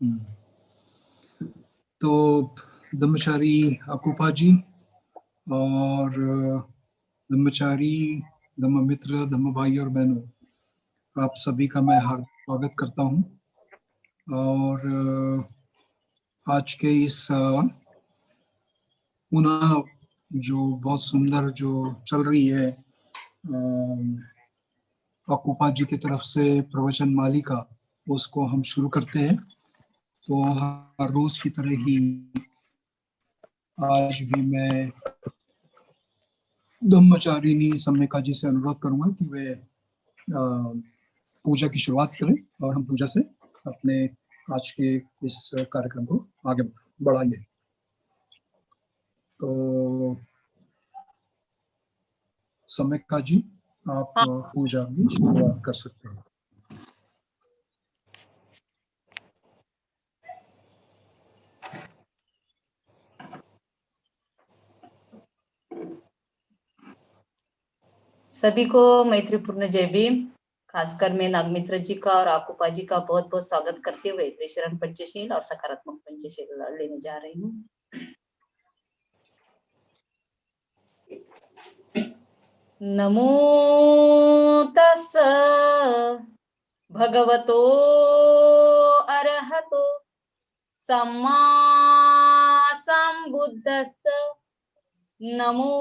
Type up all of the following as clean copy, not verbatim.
तो धम्मचारी अकुप्पा जी और धम्मचारी, धम्म मित्र, धम्म भाई और बहनों, आप सभी का मैं हार्दिक स्वागत करता हूँ। और आज के इस पुनः जो बहुत सुंदर जो चल रही है अकुप्पा जी की तरफ से प्रवचन मालिका, उसको हम शुरू करते हैं। तो हर रोज की तरह ही आज भी मैं धम्मचारिणी सम्यका जी से अनुरोध करूंगा कि वे पूजा की शुरुआत करें और हम पूजा से अपने आज के इस कार्यक्रम को आगे बढ़ाएंगे। तो सम्यका जी, आप पूजा की शुरुआत कर सकते हैं। सभी को मैत्रीपूर्ण जय भीम। खासकर मैं नागमित्र जी का और आकुप्पा जी का बहुत बहुत स्वागत करते हुए त्रिशरण पंचशील और सकारात्मक पंचशील लेने जा रही हूँ। नमो तस् भगवतो अरहतो सम्मा संबुद्धस्स। नमो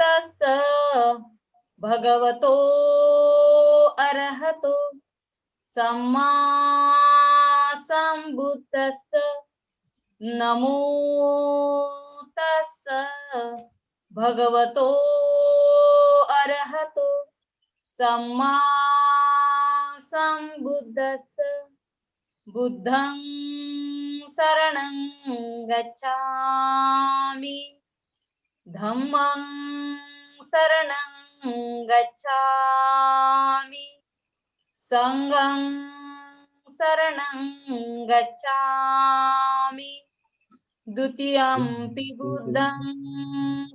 तस् भगवतो अरहतो सम्मा संबुद्धस्स। नमो तस् भगवतो अरहतो सम्मा संबुद्धस्स। बुद्धं शरणं गच्छामि, धम्मं शरणं गच्छामि, संघं शरणं गच्छामि, द्वितीयंपि बुद्धं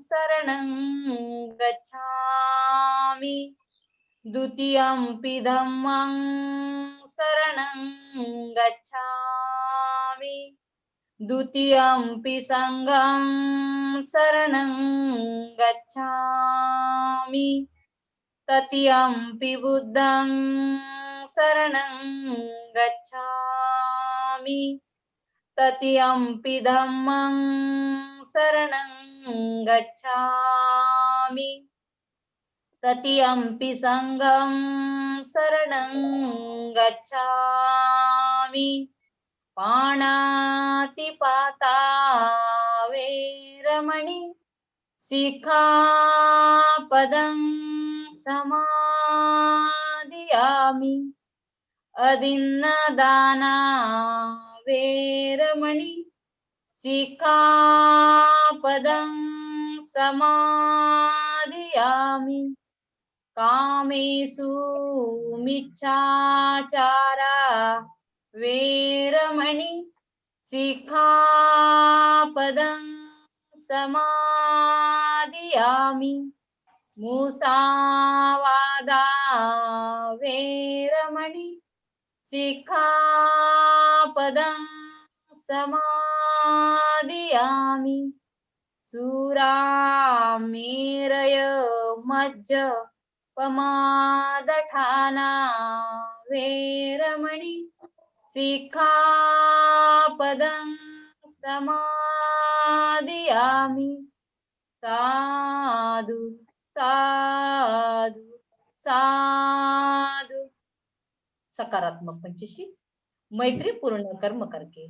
शरणं गच्छामि, द्वितीयंपि धम्मं शरणं गच्छामि, द्वितीयंपि संघं शरणं गच्छामि, तृतीयंपि बुद्धं शरणं गच्छामि, तृतीयंपि धम्मं शरणं गच्छामि, तृतीयंपि संघं शरणं गच्छामि। पाणातिपाता वेरमणि सिक्खापदं समादियामि। अदिन्नदाना वेरमणि सिक्खापदं समादियामि। कामेषु मिच्छाचारा वेरमणि सिक्खापदं समादियामि। मुसावादा वेरमणि सिक्खापदं समादियामि। सुरामेरय मज्ज पमादठाना वेरमणि सिक्खापदं समादियामि। साधु साधु साधु। सकारात्मक पंचशील। मैत्री पूर्ण कर्म करके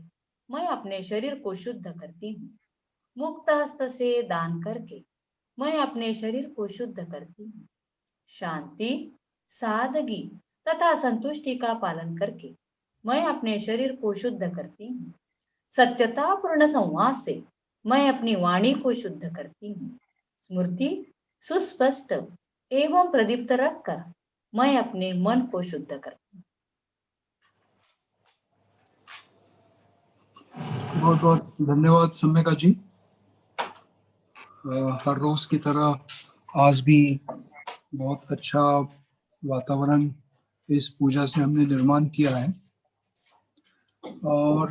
मैं अपने शरीर को शुद्ध करती हूँ। मुक्त हस्त से दान करके मैं अपने शरीर को शुद्ध करती हूँ। शांति, सादगी तथा संतुष्टि का पालन करके मैं अपने शरीर को शुद्ध करती हूँ। सत्यता पूर्ण संवाद से मैं अपनी वाणी को शुद्ध करती हूँ। स्मृति सुस्पष्ट एवं प्रदीप्त रखकर मैं अपने मन को शुद्ध करती हूँ। बहुत बहुत धन्यवाद सम्यका जी। हर रोज की तरह आज भी बहुत अच्छा वातावरण इस पूजा से हमने निर्माण किया है। और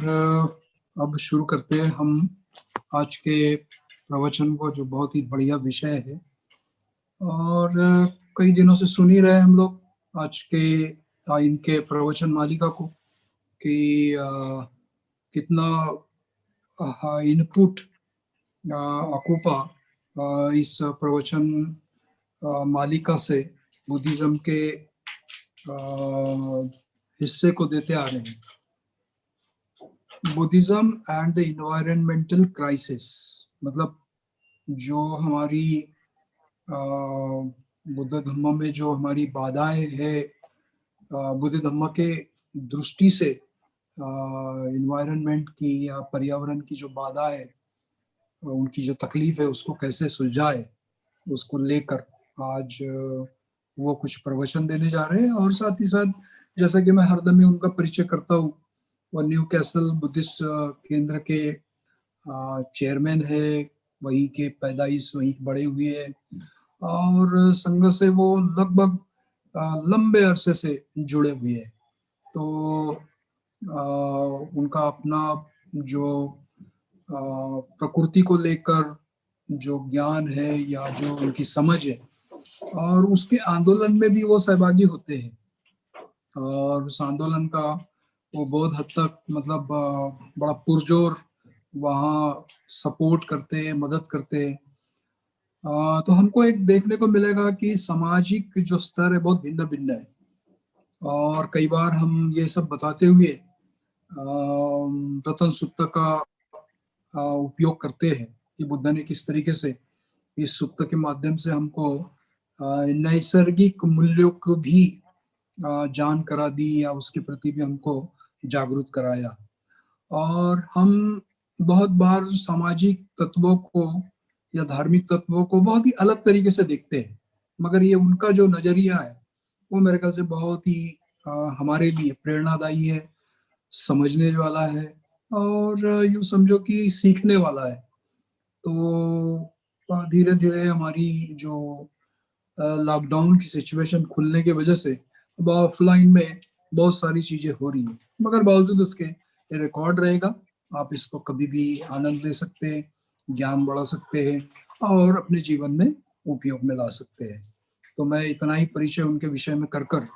अब शुरू करते हैं हम आज के प्रवचन को, जो बहुत ही बढ़िया विषय है। और कई दिनों से सुन ही रहे हम लोग आज के इनके प्रवचन मालिका को कि कितना इनपुट अकूपा इस प्रवचन मालिका से बुद्धिज्म के हिस्से को देते आ रहे हैं। Buddhism and the environmental crisis, मतलब जो हमारी बुद्ध धम्म में जो हमारी बाधाएं है, बुद्ध धम्म के दृष्टि से इन्वायरमेंट की या पर्यावरण की जो बाधा है, उनकी जो तकलीफ है, उसको कैसे सुलझाए, उसको लेकर आज वो कुछ प्रवचन देने जा रहे हैं। और साथ ही साथ, जैसा कि मैं हरदम ही उनका परिचय करता हूँ, वो न्यूकैसल बुद्धिस्ट केंद्र के चेयरमैन है, वहीं के पैदाइश वहीं बड़े हुए हैं और संघ से वो लगभग लंबे अरसे से जुड़े हुए हैं। तो उनका अपना जो प्रकृति को लेकर जो ज्ञान है या जो उनकी समझ है, और उसके आंदोलन में भी वो सहभागी होते हैं। और उस आंदोलन का वो बहुत हद तक, मतलब बड़ा पुरजोर वहाँ सपोर्ट करते हैं, मदद करते हैं। तो हमको एक देखने को मिलेगा कि सामाजिक जो स्तर है बहुत भिन्न भिन्न है। और कई बार हम ये सब बताते हुए रतन सूत्र का उपयोग करते हैं कि बुद्ध ने किस तरीके से इस सूत्र के माध्यम से हमको नैसर्गिक मूल्यों को भी जान करा दी, या उसके प्रति भी हमको जागरूक कराया। और हम बहुत बार सामाजिक तत्वों को या धार्मिक तत्वों को बहुत ही अलग तरीके से देखते हैं, मगर ये उनका जो नजरिया है वो मेरे ख्याल से बहुत ही हमारे लिए प्रेरणादायी है, समझने वाला है, और यूँ समझो कि सीखने वाला है। तो धीरे धीरे हमारी जो लॉकडाउन की सिचुएशन खुलने की वजह से अब ऑफलाइन में बहुत सारी चीजें हो रही हैं, मगर बावजूद उसके ये रिकॉर्ड रहेगा। आप इसको कभी भी आनंद ले सकते हैं, ज्ञान बढ़ा सकते हैं और अपने जीवन में उपयोग में ला सकते हैं। तो मैं इतना ही परिचय उनके विषय में कर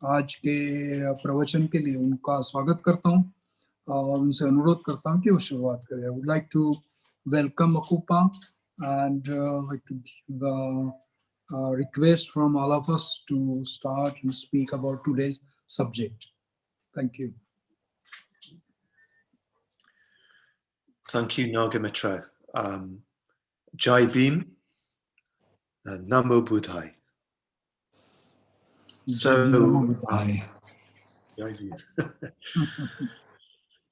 आज के प्रवचन के लिए उनका स्वागत करता हूँ और उनसे अनुरोध करता हूँ कि वो शुरुआत करें। I would like to welcome अकूपा and like to give a request from all of us to start and speak about today's subject. Thank you. Thank you, Nagamitra. Jai Bhim, Namo Buddhai. Namo Buddhai. Jai Bhim.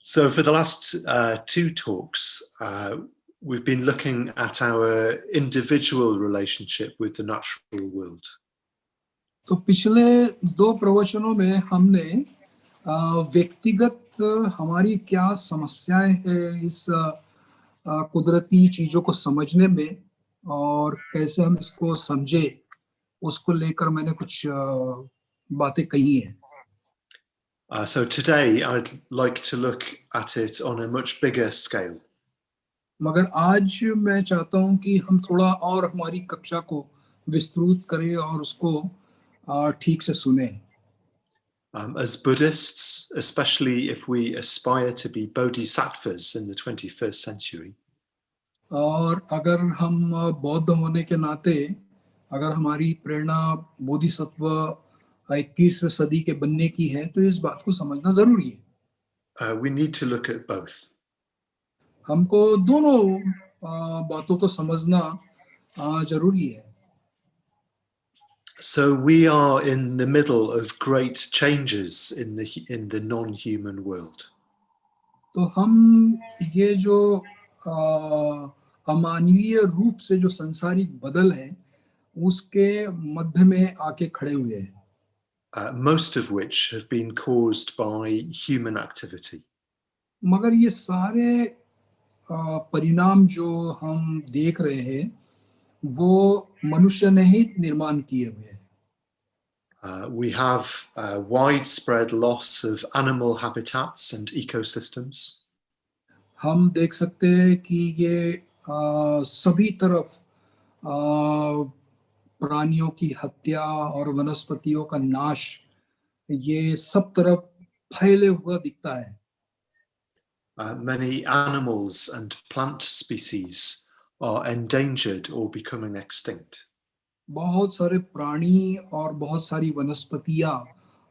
So for the last two talks, we've been looking at our individual relationship with the natural world. तो पिछले दो प्रवचनों में हमने व्यक्तिगत हमारी क्या समस्याएं हैं इस कुदरती चीजों को समझने में, और कैसे हम इसको समझे, उसको लेकर मैंने कुछ बातें कही हैं। So today I'd like to look at it on a much bigger scale. मगर आज मैं चाहता हूं कि हम थोड़ा और हमारी कक्षा को विस्तृत करें और उसको ठीक से सुने। As Buddhists, especially if we aspire to be bodhisattvas in the 21st century, और अगर हम बौद्ध होने के नाते, अगर हमारी प्रेरणा बोधिसत्व 21वीं सदी के बनने की है, तो इस बात को समझना जरूरी है। we need to look at both. हमको दोनों बातों को समझना जरूरी है। So we are in the middle of great changes in the non-human world. तो हम ये जो अमानवीय रूप से जो संसारिक बदल है, उसके मध्य में आके खड़े हुए हैं। Most of which have been caused by human activity. मगर ये सारे परिणाम जो हम देख रहे हैं वो मनुष्य ने ही निर्माण किए हुए हैं। We have widespread loss of animal habitats and ecosystems. हम देख सकते हैं कि ये सभी तरफ प्राणियों की हत्या और वनस्पतियों का नाश, ये सब तरफ फैले हुआ दिखता है. Many animals and plant species are endangered or becoming extinct. बहुत सारे प्राणी और बहुत सारी वनस्पतियां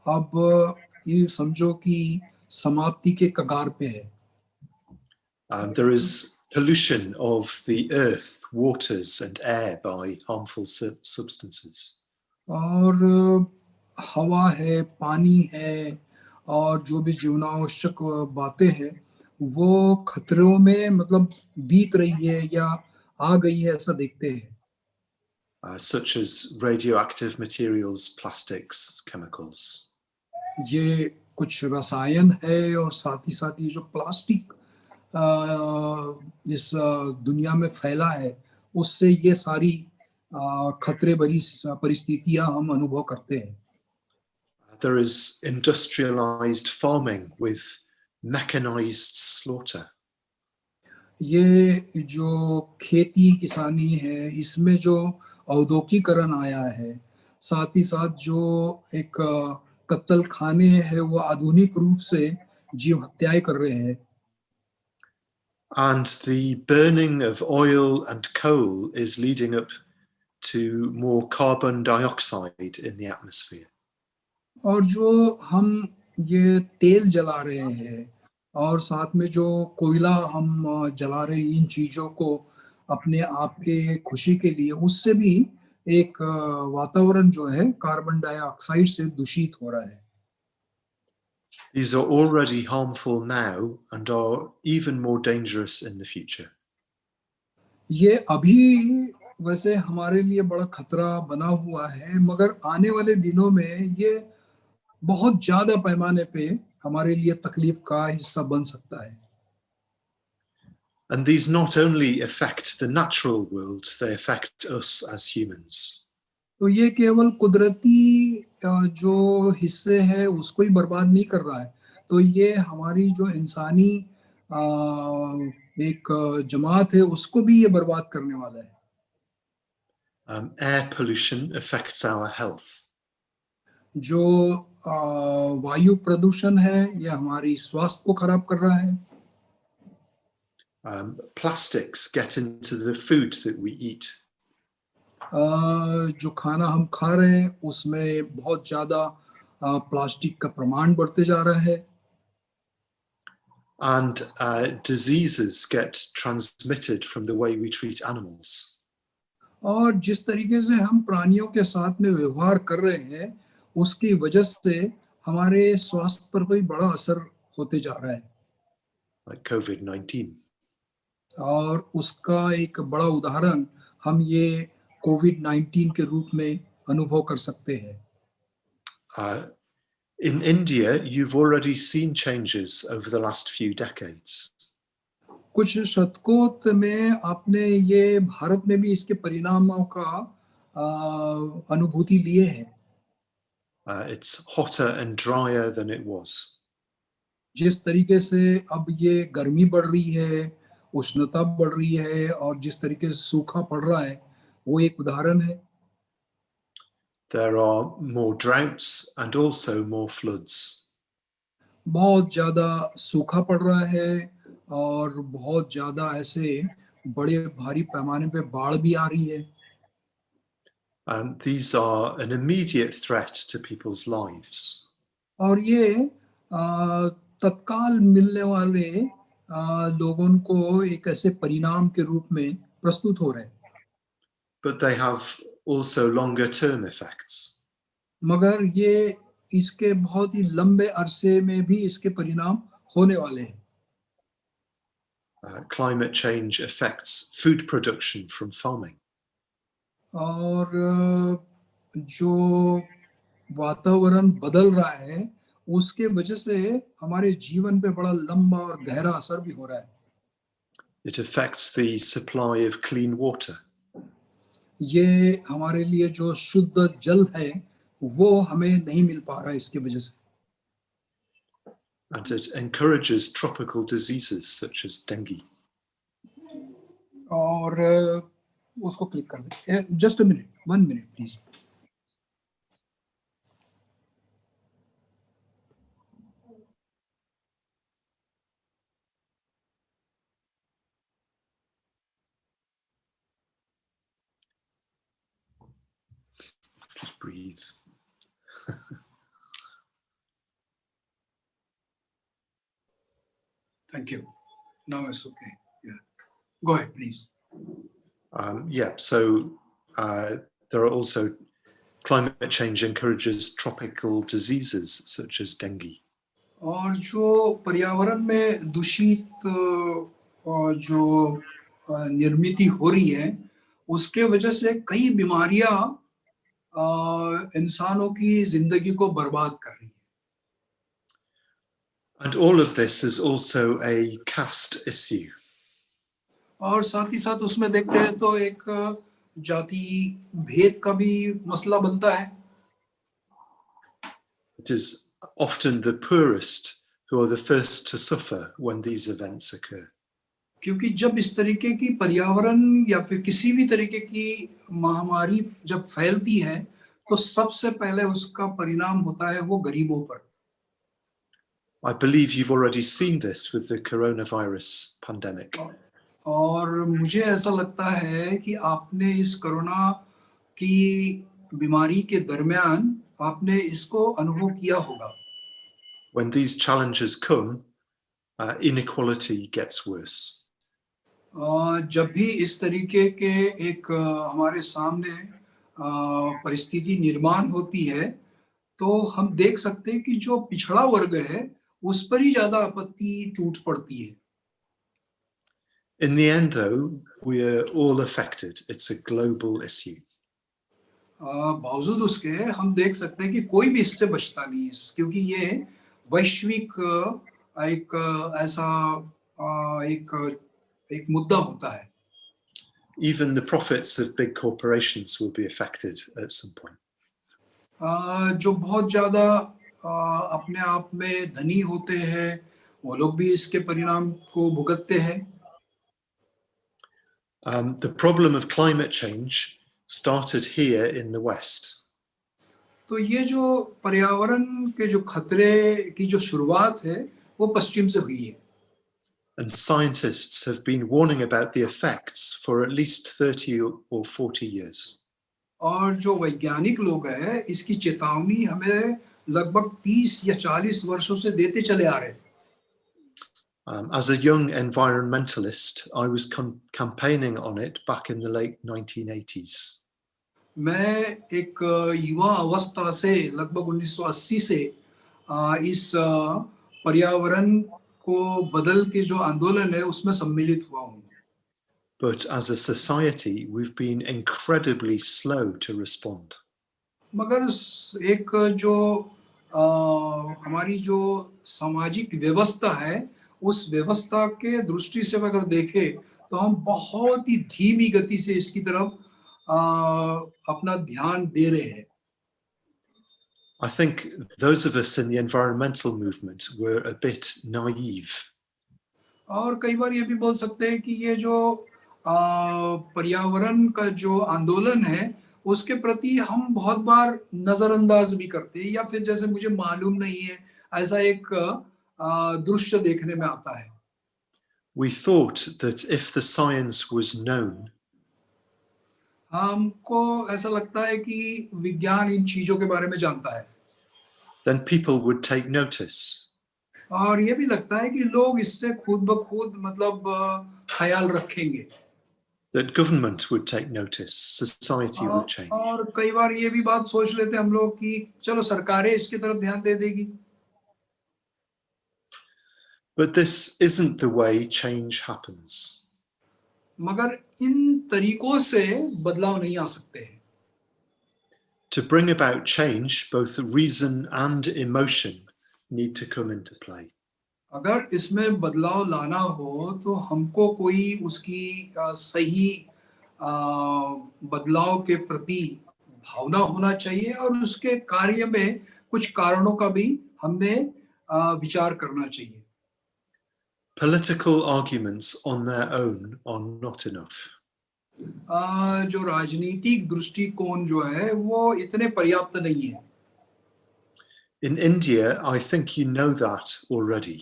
अब ये समझो कि समाप्ति के कगार पे है. There is pollution of the earth, waters and air by harmful substances. और हवा है, पानी है और जो भी जीवनावश्यक बातें हैं वो खतरों में मतलब बीत रही है या आ गई है, ऐसा देखते हैं. Such as radioactive materials, plastics, chemicals. ये कुछ रसायन है और साथ ही साथ ये जो प्लास्टिक इस दुनिया में फैला है उससे ये सारी खतरे भरी परिस्थितियां हम अनुभव करते हैं. There is industrialized farming with mechanized slaughter. ये जो खेती किसानी है इसमें जो औद्योगिकरण आया है, साथ ही साथ जो एक कत्ल खाने है वो आधुनिक रूप से जीव हत्याएं कर रहे हैं. And the burning of oil and coal is leading up to more carbon dioxide in the atmosphere. और जो हम ये तेल जला रहे हैं और साथ में जो कोयला हम जला रहे हैं इन चीजों को अपने आप के खुशी के लिए, उससे भी एक वातावरण जो है कार्बन डाइऑक्साइड से दूषित हो रहा है. These are already harmful now and are even more dangerous in the future. ये अभी वैसे हमारे लिए बड़ा खतरा बना हुआ है, मगर आने वाले दिनों में ये बहुत ज्यादा पैमाने पे हमारे लिए तकलीफ का हिस्सा बन सकता है. And these not only affect the natural world, they affect us as humans. तो ये केवल कुदरती जो हिस्से हैं उसको ही बर्बाद नहीं कर रहा है, तो ये हमारी जो इंसानी एक जमात है उसको भी ये बर्बाद करने वाला है. Air pollution affects our health. जो वायु प्रदूषण है ये हमारी स्वास्थ्य को खराब कर रहा है. Plastics get into the food that we eat. जो खाना हम खा रहे हैं उसमें बहुत ज्यादा प्लास्टिक का प्रमाण बढ़ते जा रहा है. And diseases get transmitted from the way we treat animals. और जिस तरीके से हम प्राणियों के साथ में व्यवहार कर रहे हैं उसकी वजह से हमारे स्वास्थ्य पर कोई बड़ा असर होते जा रहा है. Like COVID-19. और उसका एक बड़ा उदाहरण हम ये कोविड-19 के रूप में अनुभव कर सकते हैं. In India, you've already seen changes over the last few decades. कुछ शतकों में आपने ये भारत में भी इसके परिणामों का अनुभूति लिए हैं. It's hotter and drier than it was. जिस तरीके से अब ये गर्मी बढ़ रही है, उष्णता बढ़ रही है और जिस तरीके से सूखा पड़ रहा है वो एक उदाहरण है. There are more droughts and also more floods. बहुत ज्यादा सूखा पड़ रहा है और बहुत ज्यादा ऐसे बड़े भारी पैमाने पे बाढ़ भी आ रही है. These are an immediate threat to people's lives. और ये तत्काल मिलने वाले लोगों को एक ऐसे परिणाम के रूप में प्रस्तुत हो रहे हैं. But they have also longer term effects. मगर ये इसके बहुत ही लंबे अरसे में भी इसके परिणाम होने वाले हैं. Climate change affects food production from farming. और जो वातावरण बदल रहा है उसके वजह से हमारे जीवन पे बड़ा लंबा और गहरा असर भी हो रहा है. It affects the supply of clean water. ये हमारे लिए जो शुद्ध जल है वो हमें नहीं मिल पा रहा है इसकी वजह से। And it encourages tropical diseases such as dengue. और उसको क्लिक कर दे। Just a minute, 1 minute please. Just breathe. Thank you. Now it's okay. Yeah. Go ahead, please. So there are also climate change encourages tropical diseases such as dengue. और जो पर्यावरण में दूषित जो निर्मित हो रही है उसके वजह से कई बीमारियां इंसानों की जिंदगी को बर्बाद कर रही है। And all of this is also a caste issue. और साथ ही साथ उसमें देखते हैं तो एक जाति भेद का भी मसला बनता है। It is often the poorest who are the first to suffer when these events occur. क्योंकि जब इस तरीके की पर्यावरण या फिर किसी भी तरीके की महामारी जब फैलती है तो सबसे पहले उसका परिणाम होता है वो गरीबों पर। I believe you've already seen this with the coronavirus pandemic. और मुझे ऐसा लगता है कि आपने इस कोरोना की बीमारी के दरमियान आपने इसको अनुभव किया होगा। When these challenges come, inequality gets worse. जब भी इस तरीके के एक हमारे सामने परिस्थिति निर्माण होती है तो हम देख सकते हैं कि जो पिछड़ा वर्ग है उस पर ही ज्यादा आपत्ति टूट पड़ती है। In the end, though, we are all affected. It's a global issue. बावजूद उसके हम देख सकते हैं कि कोई भी इससे बचता नहीं है क्योंकि ये वैश्विक एक ऐसा एक मुद्दा होता है। Even the profits of big corporations will be affected at some point. जो बहुत ज्यादा अपने आप में धनी होते हैं वो लोग भी इसके परिणाम को भुगतते हैं। The problem of climate change started here in the West. तो ये जो पर्यावरण के जो खतरे की जो शुरुआत है वो पश्चिम से हुई है। And scientists have been warning about the effects for at least 30 or 40 years. और जो वैज्ञानिक लोग हैं इसकी चेतावनी हमें लगभग 30 या 40 वर्षों से देते चले आ रहे हैं। As a young environmentalist, I was campaigning on it back in the late 1980s. मैं एक युवा अवस्था से लगभग 1980 से इस पर्यावरण को बदल के जो आंदोलन है उसमें सम्मिलित हुआ हूँ। But as a society, we've been incredibly slow to respond. मगर एक जो हमारी जो सामाजिक व्यवस्था है उस व्यवस्था के दृष्टि से अगर देखें तो हम बहुत ही धीमी गति से इसकी तरफ अपना ध्यान दे रहे हैं। I think those of us in the environmental movement were a bit naive. और कई बार ये भी बोल सकते हैं कि ये जो पर्यावरण का जो आंदोलन है उसके प्रति हम बहुत बार नजरअंदाज भी करते हैं या फिर जैसे मुझे मालूम नहीं है ऐसा एक दृश्य देखने में आता है। We thought that if the science was known, हमको ऐसा लगता है कि विज्ञान इन चीजों के बारे में जानता है, then people would take notice. और ये भी लगता है कि लोग इससे खुद ब खुद मतलब ख्याल रखेंगे। That government would take notice, society would change. और कई बार ये भी बात सोच लेते हम लोग कि चलो सरकारें इसकी तरफ ध्यान दे देगी। But this isn't the way change happens. मगर इन तरीकों से बदलाव नहीं आ सकते हैं। To bring about change, both reason and emotion need to come into play. अगर इसमें बदलाव लाना हो तो हमको कोई उसकी सही बदलाव के प्रति भावना होना चाहिए और उसके कार्य में कुछ कारणों का भी हमने विचार करना चाहिए. Political arguments on their own are not enough. जो राजनीतिक दृष्टिकोण जो है वो इतने पर्याप्त नहीं है. In India, I think you know that already.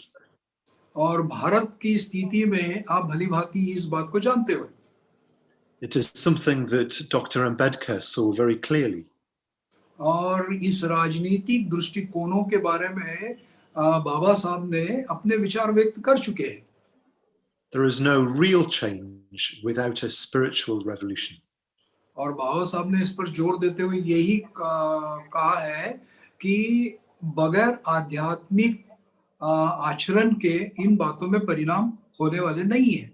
और भारत की स्थिति में आप भली भांति इस बात को जानते हो. It is something that Dr. Ambedkar saw very clearly. और इस राजनीतिक दृष्टिकोणों के बारे में बाबा साहब ने अपने विचार व्यक्त कर चुके हैं. There is no real change without a spiritual revolution. और बाबा साहब ने इस पर जोर देते हुए यही कहा है कि बगैर आध्यात्मिक आचरण के इन बातों में परिणाम होने वाले नहीं है.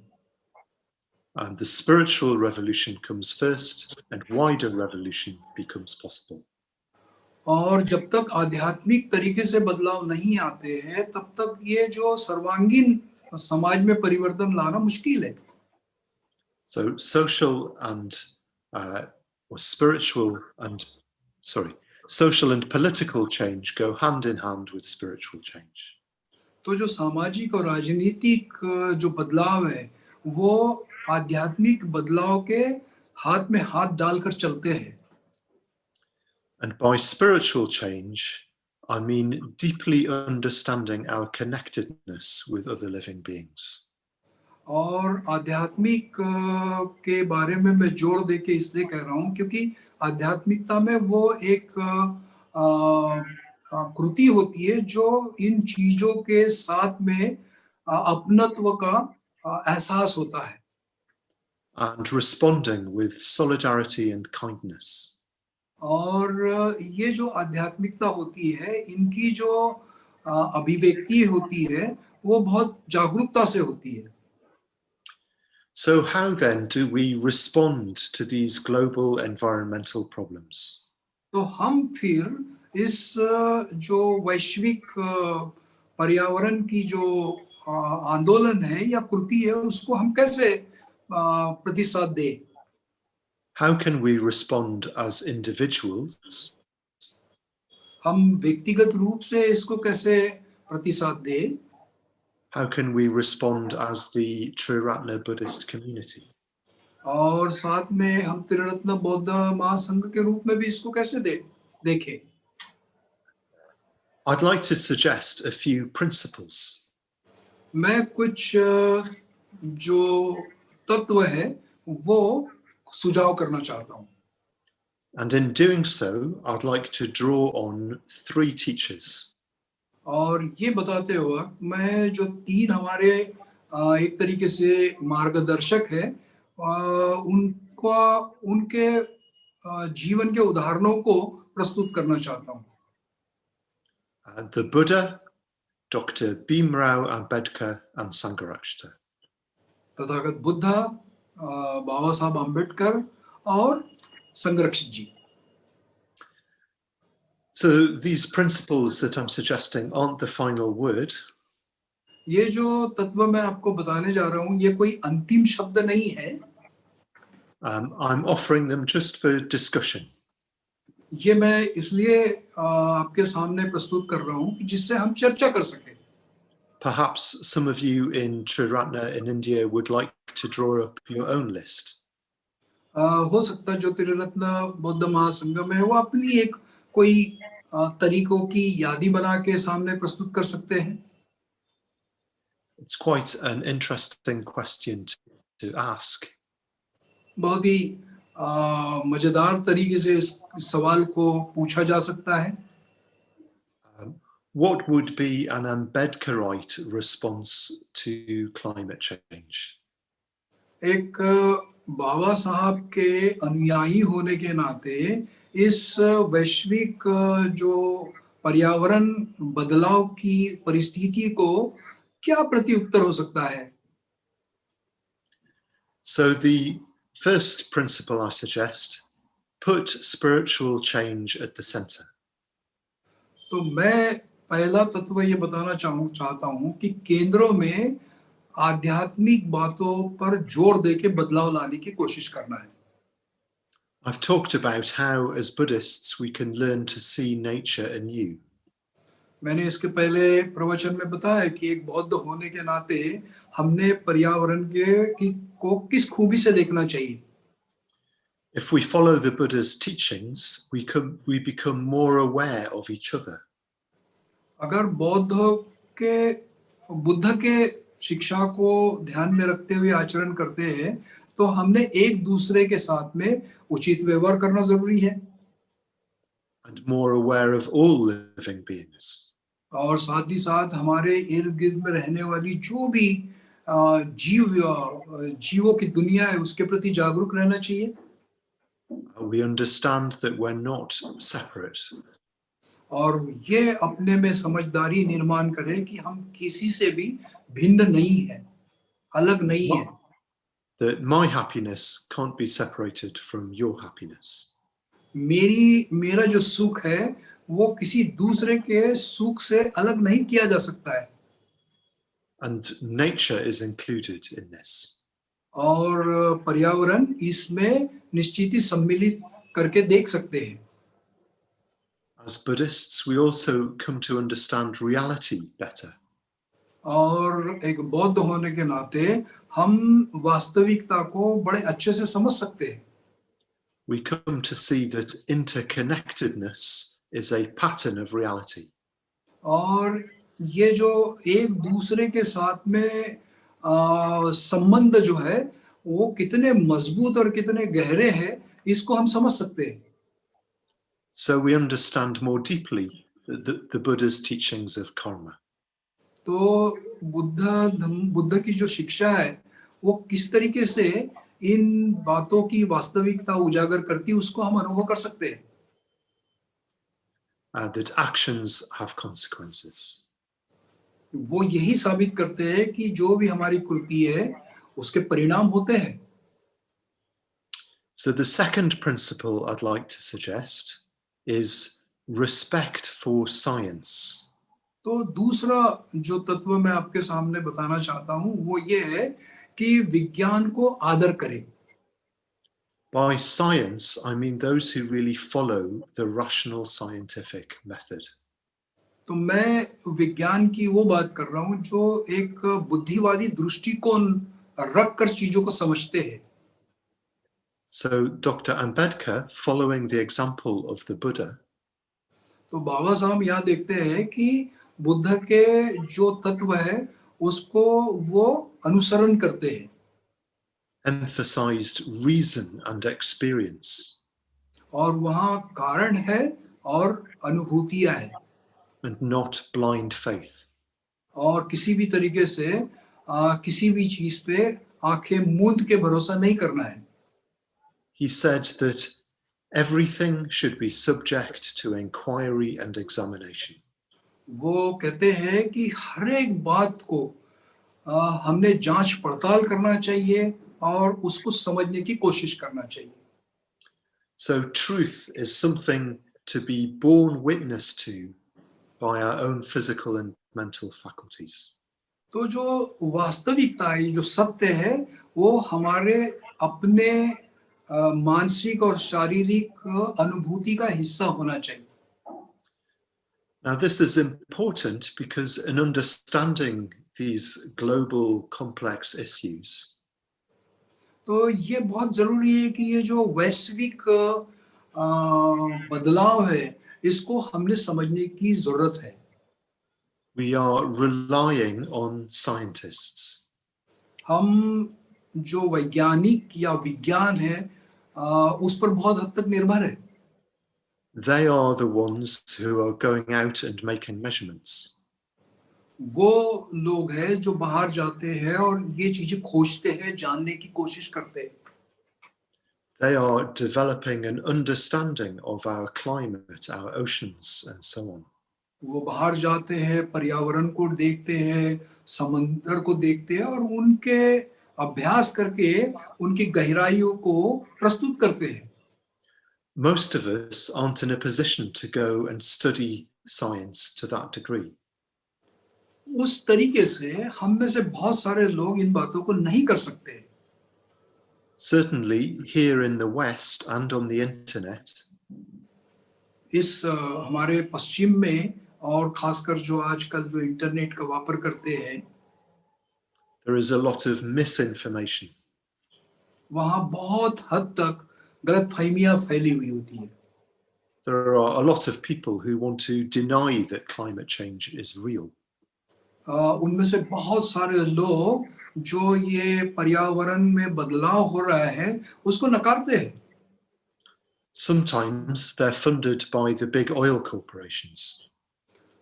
And the spiritual revolution comes first, and wider revolution becomes possible. और जब तक आध्यात्मिक तरीके से बदलाव नहीं आते हैं तब तक ये जो सर्वांगीण समाज में परिवर्तन लाना मुश्किल है. So social and social and political change go hand in hand with spiritual change. तो जो सामाजिक और राजनीतिक जो बदलाव है वो आध्यात्मिक बदलाव के हाथ में हाथ डालकर चलते हैं. And by spiritual change, I mean deeply understanding our connectedness with other living beings. और आध्यात्मिक के बारे में मैं जोर देके इसलिए कह रहा हूँ क्योंकि आध्यात्मिकता में वो एक कृति होती है जो इन चीजों के साथ में अपनत्व का एहसास होता है. And responding with solidarity and kindness. और ये जो आध्यात्मिकता होती है इनकी जो अभिव्यक्ति होती है वो बहुत जागरूकता से होती है. So how then do we respond to these global environmental problems? तो हम फिर इस जो वैश्विक पर्यावरण की जो आंदोलन है या कृति है उसको हम कैसे प्रतिसाद दें? How can we respond as individuals? हम व्यक्तिगत रूप से इसको कैसे प्रतिसाद दें? How can we respond as the Triratna Buddhist community? और साथ में हम त्रिरत्न बौद्ध महासंघ के रूप में भी इसको कैसे देखें? I'd like to suggest a few principles. मैं कुछ जो तत्व है वो सुझाव करना चाहता हूँ. And in doing so, I'd like to draw on 3 teachers. और ये बताते हुए मैं जो 3 हमारे एक तरीके से मार्गदर्शक है उनके जीवन के उदाहरणों को प्रस्तुत करना चाहता हूँ. The Buddha, Dr. Bhimrao Ambedkar and Sangharakshita. Tathagata Buddha, बाबा साहब अम्बेडकर और संगरक्षित जी. So these principles that I'm suggesting aren't the final word. ये जो तत्व मैं आपको बताने जा रहा हूँ ये कोई अंतिम शब्द नहीं है. I'm offering them just for discussion. ये मैं इसलिए आपके सामने प्रस्तुत कर रहा हूँ जिससे हम चर्चा कर सकें. Perhaps some of you in Triratna in India would like to draw up your own list. हो सकता है जो त्रिरत्न बौद्ध महासंघ में है वो अपनी एक कोई तरीकों की यादी बना के सामने प्रस्तुत कर सकते हैं. It's quite an interesting question to ask. बहुत ही मजेदार तरीके से इस सवाल को पूछा जा सकता है. What would be an Ambedkarite response to climate change? एक बाबा साहब के अनुयायी होने के नाते इस वैश्विक जो पर्यावरण बदलाव की परिस्थिति को क्या प्रत्युत्तर हो सकता है? So the first principle I suggest, put spiritual change at the center. तो मैं पहला तत्व ये बताना चाहता हूँ कि केंद्रों में आध्यात्मिक बातों पर जोर देके बदलाव लाने की कोशिश करना है. I've talked about how, as Buddhists, we can learn to see nature anew. मैंने इसके पहले प्रवचन में बताया कि एक बौद्ध होने के नाते हमने पर्यावरण को किस खूबी से देखना चाहिए. If we follow the Buddha's teachings, we become more aware of each other. अगर बुद्ध के शिक्षा को ध्यान में रखते हुए आचरण करते हैं तो हमने एक दूसरे के साथ में उचित व्यवहार करना जरूरी है. And more aware of all living beings. और साथ ही साथ हमारे इर्द गिर्द में रहने वाली जो भी जीवों की दुनिया है उसके प्रति जागरूक रहना चाहिए. We understand that we're not separate. और ये अपने में समझदारी निर्माण करें कि हम किसी से भी भिन्न नहीं है, अलग नहीं है. That my happiness can't be separated from your happiness. मेरा जो सुख है वो किसी दूसरे के सुख से अलग नहीं किया जा सकता है. And nature is included in this. और पर्यावरण इसमें निश्चित ही सम्मिलित करके देख सकते हैं. As Buddhists, we also come to understand reality better. और एक बौद्ध होने के नाते हम वास्तविकता को बड़े अच्छे से समझ सकते हैं. We come to see that interconnectedness is a pattern of reality. और ये जो एक दूसरे के साथ में संबंध जो है वो कितने मजबूत और कितने गहरे हैं इसको हम समझ सकते हैं. So we understand more deeply the Buddha's teachings of karma. तो बुद्ध की जो शिक्षा है वो किस तरीके से इन बातों की वास्तविकता उजागर करती है उसको हम अनुभव कर सकते हैं. That actions have consequences. वो यही साबित करते हैं कि जो भी हमारी कृति है उसके परिणाम होते हैं. So the second principle I'd like to suggest is respect for science. तो दूसरा जो तत्व मैं आपके सामने बताना चाहता हूं वो ये है कि विज्ञान को आदर करें. By science, I mean those who really follow the rational scientific method. तो मैं विज्ञान की वो बात कर रहा हूं जो एक बुद्धिवादी दृष्टिकोण रखकर चीजों को समझते हैं. So Dr. Ambedkar, following the example of the Buddha, तो बाबा साहब यहाँ देखते हैं कि बुद्ध के जो तत्व है उसको वो अनुसरण करते हैं. emphasized reason and experience. और वहाँ कारण है और अनुभूतियां हैं. And not blind faith. और किसी भी तरीके से किसी भी चीज पे आंखें मूंद के भरोसा नहीं करना है. He said that everything should be subject to inquiry and examination. वो कहते हैं कि हर एक बात को हमने जांच पड़ताल करना चाहिए और उसको समझने की कोशिश करना चाहिए. So truth is something to be borne witness to by our own physical and mental faculties. तो जो वास्तविकता है, जो सत्य है, वो हमारे अपने मानसिक और शारीरिक अनुभूति का हिस्सा होना चाहिए. Now this is important because in understanding these global complex issues, तो ये बहुत जरूरी है कि ये जो वैश्विक बदलाव है इसको हमने समझने की जरूरत है. we are relying on scientists. हम जो वैज्ञानिक या विज्ञान है उस पर बहुत हद तक निर्भर है. They are the ones who are going out and making measurements. वो लोग हैं जो बाहर जाते हैं और ये चीजें खोजते हैं, जानने की कोशिश करते हैं. They are developing an understanding of our climate, our oceans, and so on. वो बाहर जाते हैं, पर्यावरण को देखते हैं, समंदर को देखते हैं और उनके अभ्यास करके उनकी गहराइयों को प्रस्तुत करते हैं. Most of us aren't in a position to go and study science to that degree. उस तरीके से हम में से बहुत सारे लोग इन बातों को नहीं कर सकते. Certainly here in the West and on the internet, इस हमारे पश्चिम में और खासकर जो आजकल जो इंटरनेट का वापर करते हैं, there is a lot of misinformation. वहाँ बहुत हद तक गलतफहमियां फैली हुई होती है. There are a lot of people who want to deny that climate change is real. उनमें से बहुत सारे लोग जो ये पर्यावरण में बदलाव हो रहा है उसको नकारते हैं. Sometimes they're funded by the big oil corporations.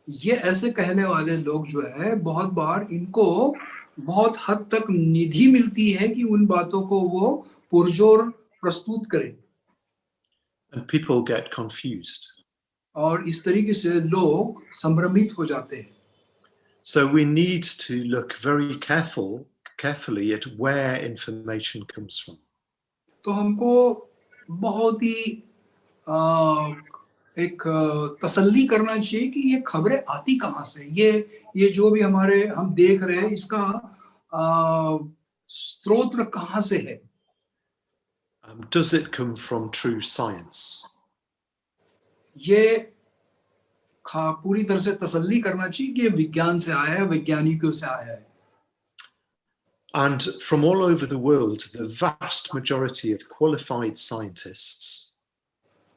ये ऐसे कहने वाले लोग जो है बहुत बार इनको बहुत हद तक निधि मिलती है कि उन बातों को वो पुरजोर प्रस्तुत करें. And people get confused. और इस तरीके से लोग संभ्रमित हो जाते हैं. So we need to look very carefully at where information comes from. तो हमको बहुत ही एक तसल्ली करना चाहिए कि ये खबरें आती कहाँ से, ये जो भी हमारे हम देख रहे हैं इसका स्रोत कहाँ से है. Does it come from true science? ये पूरी तरह से तसल्ली करना चाहिए कि ये विज्ञान से आया है, वैज्ञानिकों से आया है. And from all over the world, the vast majority of qualified scientists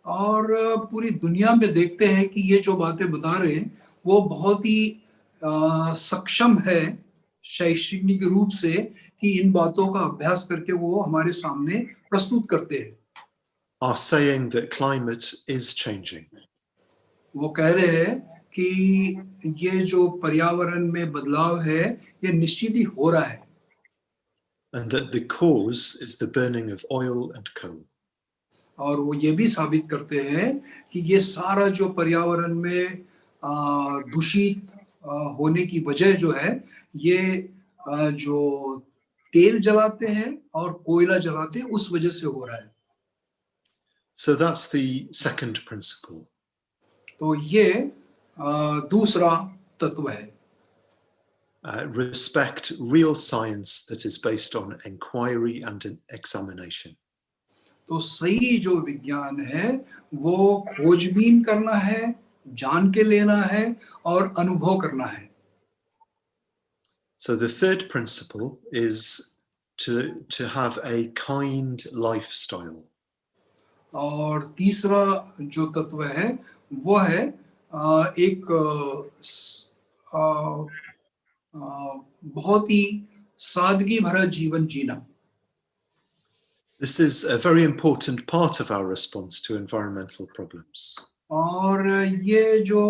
और पूरी दुनिया में देखते हैं कि ये जो बातें बता रहे हैं वो बहुत ही सक्षम है शैक्षणिक रूप से कि इन बातों का अभ्यास करके वो हमारे सामने प्रस्तुत करते हैं. are saying that climate is changing. वो कह रहे हैं कि ये जो पर्यावरण में बदलाव है ये निश्चित ही हो रहा है. And that the cause is the burning of oil and coal. और वो ये भी साबित करते हैं कि ये सारा जो पर्यावरण में दूषित होने की वजह जो है ये जो तेल जलाते हैं और कोयला जलाते हैं उस वजह से हो रहा है. So that's the second principle. तो ये दूसरा तत्व है. Respect real science that is based on inquiry and an examination. तो सही जो विज्ञान है वो खोजबीन करना है, जान के लेना है और अनुभव करना है. So the third principle is to have a kind lifestyle. और तीसरा जो तत्व है वो है एक बहुत ही सादगी भरा जीवन जीना. This is a very important part of our response to environmental problems. और ये जो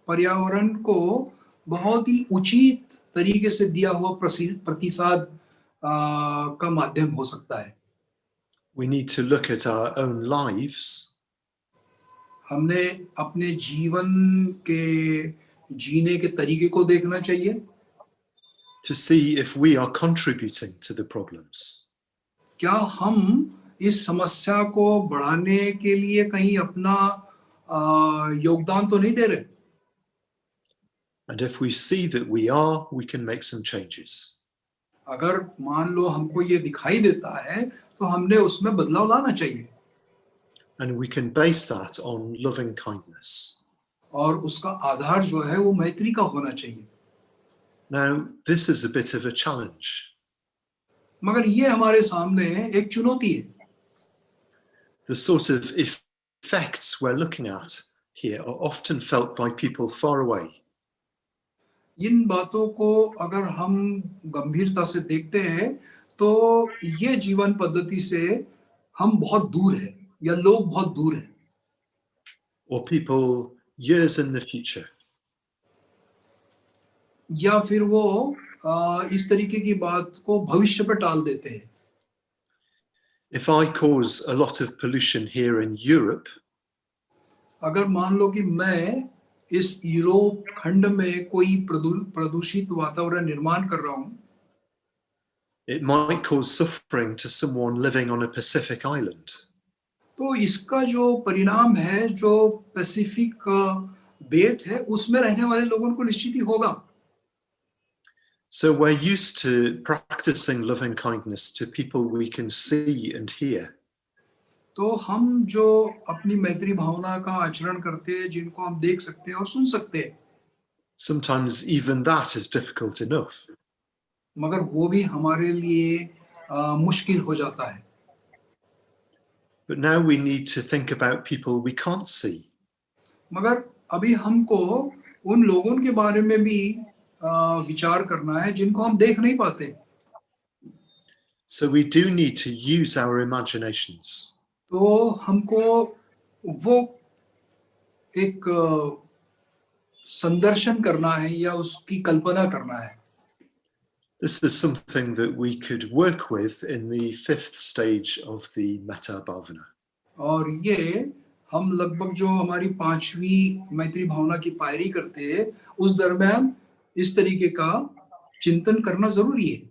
पर्यावरण को बहुत ही उचित तरीके से दिया हुआ प्रतिसाद का माध्यम हो सकता है. We need to look at our own lives. हमने अपने जीवन के जीने के तरीके को देखना चाहिए. To see if we are contributing to the problems. क्या हम इस समस्या को बढ़ाने के लिए कहीं अपना योगदान तो नहीं दे रहे? And if we see that we are, we can make some changes. अगर मान लो हमको ये दिखाई देता है तो हमने उसमें बदलाव लाना चाहिए. And we can base that on loving kindness. और उसका आधार जो है वो मैत्री का होना चाहिए. Now, this is a bit of a challenge. मगर ये हमारे सामने एक चुनौती है. The sort of effects we're looking at here are often felt by people far away. इन बातों को अगर हम गंभीरता से देखते हैं तो ये जीवन पद्धति से हम बहुत दूर हैं या लोग बहुत दूर हैं. Or people years in the future. या फिर वो इस तरीके की बात को भविष्य पर टाल देते हैं. If I cause a lot of pollution here in Europe, अगर मान लो कि मैं इस यूरोप खंड में कोई प्रदूषित वातावरण निर्माण कर रहा हूं, it might cause suffering to someone living on a Pacific island. तो इसका जो परिणाम है जो पैसिफिक बेट है उसमें रहने वाले लोगों को निश्चित ही होगा. So we're used to practicing loving kindness to people we can see and hear. तो हम जो अपनी मैत्री भावना का आचरण करते हैं, जिनको हम देख सकते हैं और सुन सकते हैं, Sometimes even that is difficult enough. मगर वो भी हमारे लिए मुश्किल हो जाता है. But now we need to think about people we can't see. मगर अभी हमको उन लोगों के बारे में भी विचार करना है जिनको हम देख नहीं पाते. So we do need to use our imaginations. तो हमको वो एक संदर्शन करना है या उसकी कल्पना करना है. This is something that we could work with in the 5th stage of the Metta Bhavana. और ये हम लगभग जो हमारी 5वीं मैत्री भावना की पायरी करते हैं, उस दरमियान इस तरीके का चिंतन करना जरूरी है.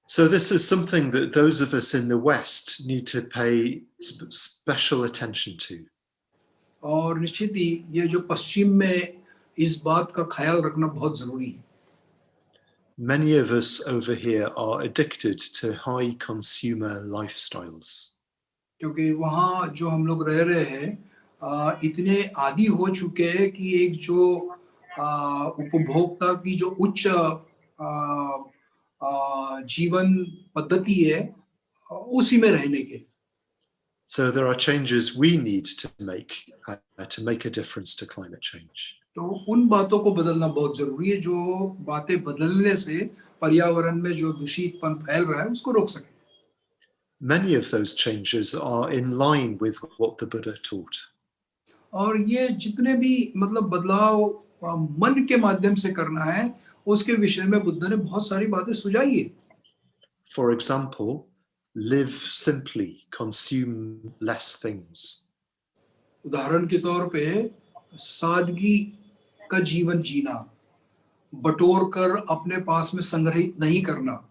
So this is something that those of us in the West need to pay special attention to. और निश्चित ही ये जो पश्चिम में इस बात का ख्याल रखना बहुत जरूरी है. Many of us over here are addicted to high consumer lifestyles. क्योंकि वहाँ जो हम लोग रह रहे हैं इतने आदी हो चुके हैं कि एक जो उपभोक्ता की जो उच्च जीवन पद्धति है उसी में रहने के. So there are changes we need to make a difference to climate change. तो उन बातों को बदलना बहुत जरूरी है, जो बातें बदलने से पर्यावरण में जो दूषितपन फैल रहा है उसको रोक सके. Many of those changes are in line with what the Buddha taught. और ये जितने भी मतलब बदलाव मन के माध्यम से करना है, उसके विषय में बुद्ध ने बहुत सारी बातें सुझाई है. For example, live simply, consume less things. उदाहरण के तौर पे सादगी का जीवन जीना, बटोर कर अपने पास में संग्रहित नहीं करना.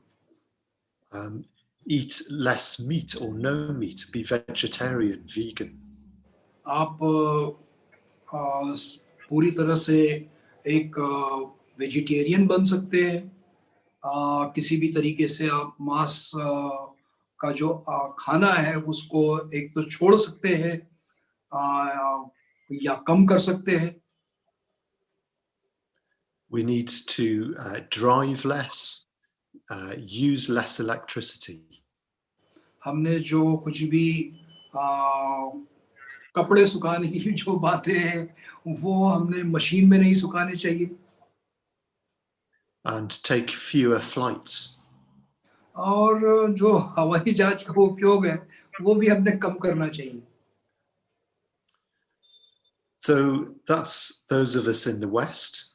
Eat less meat or no meat, be vegetarian, vegan. आप पूरी तरह से एक वेजिटेरियन बन सकते हैं. किसी भी तरीके से आप मांस का जो खाना है उसको एक तो छोड़ सकते हैं या कम कर सकते हैं. We need to drive less, use less electricity. हमने जो कुछ भी कपड़े सुखाने की जो बातें हैं वो हमने मशीन में नहीं सुखाने चाहिए. And take fewer flights. और जो हवाई जहाज का उपयोग है वो भी हमने कम करना चाहिए. So that's those of us in the West.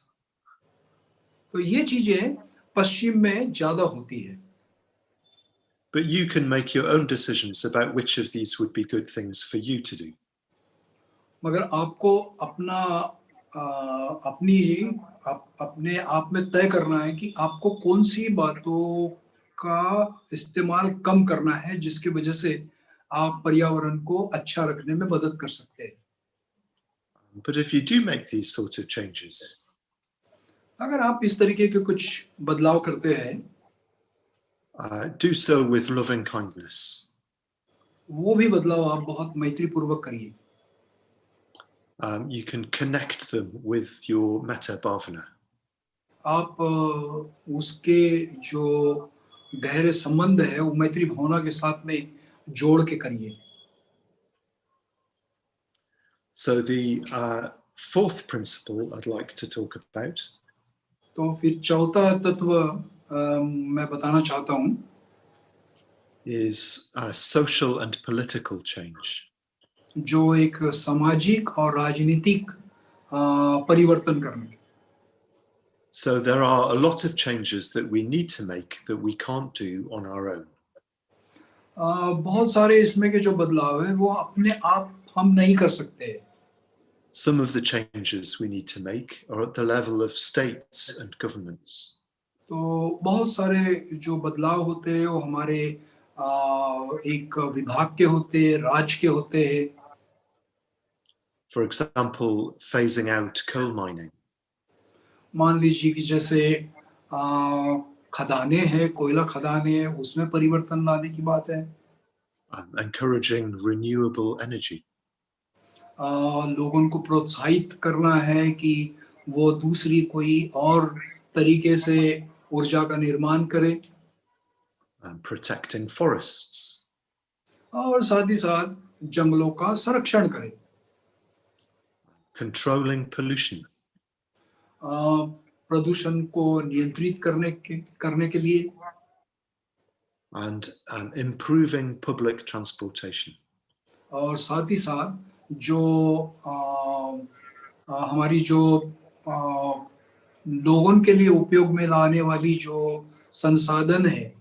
तो ये चीजें पश्चिम में ज्यादा होती है. But you can make your own decisions about which of these would be good things for you to do. मगर आपको अपने आप में तय करना है कि आपको कौन सी बातों का इस्तेमाल कम करना है जिसकी वजह से आप पर्यावरण को अच्छा रखने में मदद कर सकते हैं. But if you do make these sort of changes, अगर आप इस तरीके के कुछ बदलाव करते हैं, do so with loving kindness. वो भी बदलाव आप बहुत मैत्रीपूर्वक करिए. You can connect them with your Metta Bhavana. आप उसके जो गहरे संबंध है वो मैत्री भावना के साथ में जोड़ के करिए. So the 4th principle I'd like to talk about तो फिर चौथा तत्व मैं बताना चाहता हूँ is social and political change. जो एक सामाजिक और राजनीतिक परिवर्तन करना. So there are a lot of changes that we need to make that we can't do on our own. बहुत सारे इसमें के जो बदलाव है वो अपने आप हम नहीं कर सकते. Some of the changes we need to make are at the level of states and governments. तो बहुत सारे जो बदलाव होते हैं वो हमारे एक विभाग के होते हैं, राज्य के होते हैं. For example, phasing out coal mining. मान लीजिए कि जैसे खदाने हैं, कोयला खदाने हैं, उसमें परिवर्तन लाने की बात है। encouraging renewable energy. लोगों को प्रोत्साहित करना है कि वो दूसरी कोई और तरीके से ऊर्जा का निर्माण करे, Protecting forests. और साथ ही साथ जंगलों का संरक्षण करे, Controlling pollution. प्रदूषण को नियंत्रित करने के लिए, And improving public transportation. और साथ ही साथ जो हमारी जो लोगों के लिए उपयोग में लाने वाली जो संसाधन है,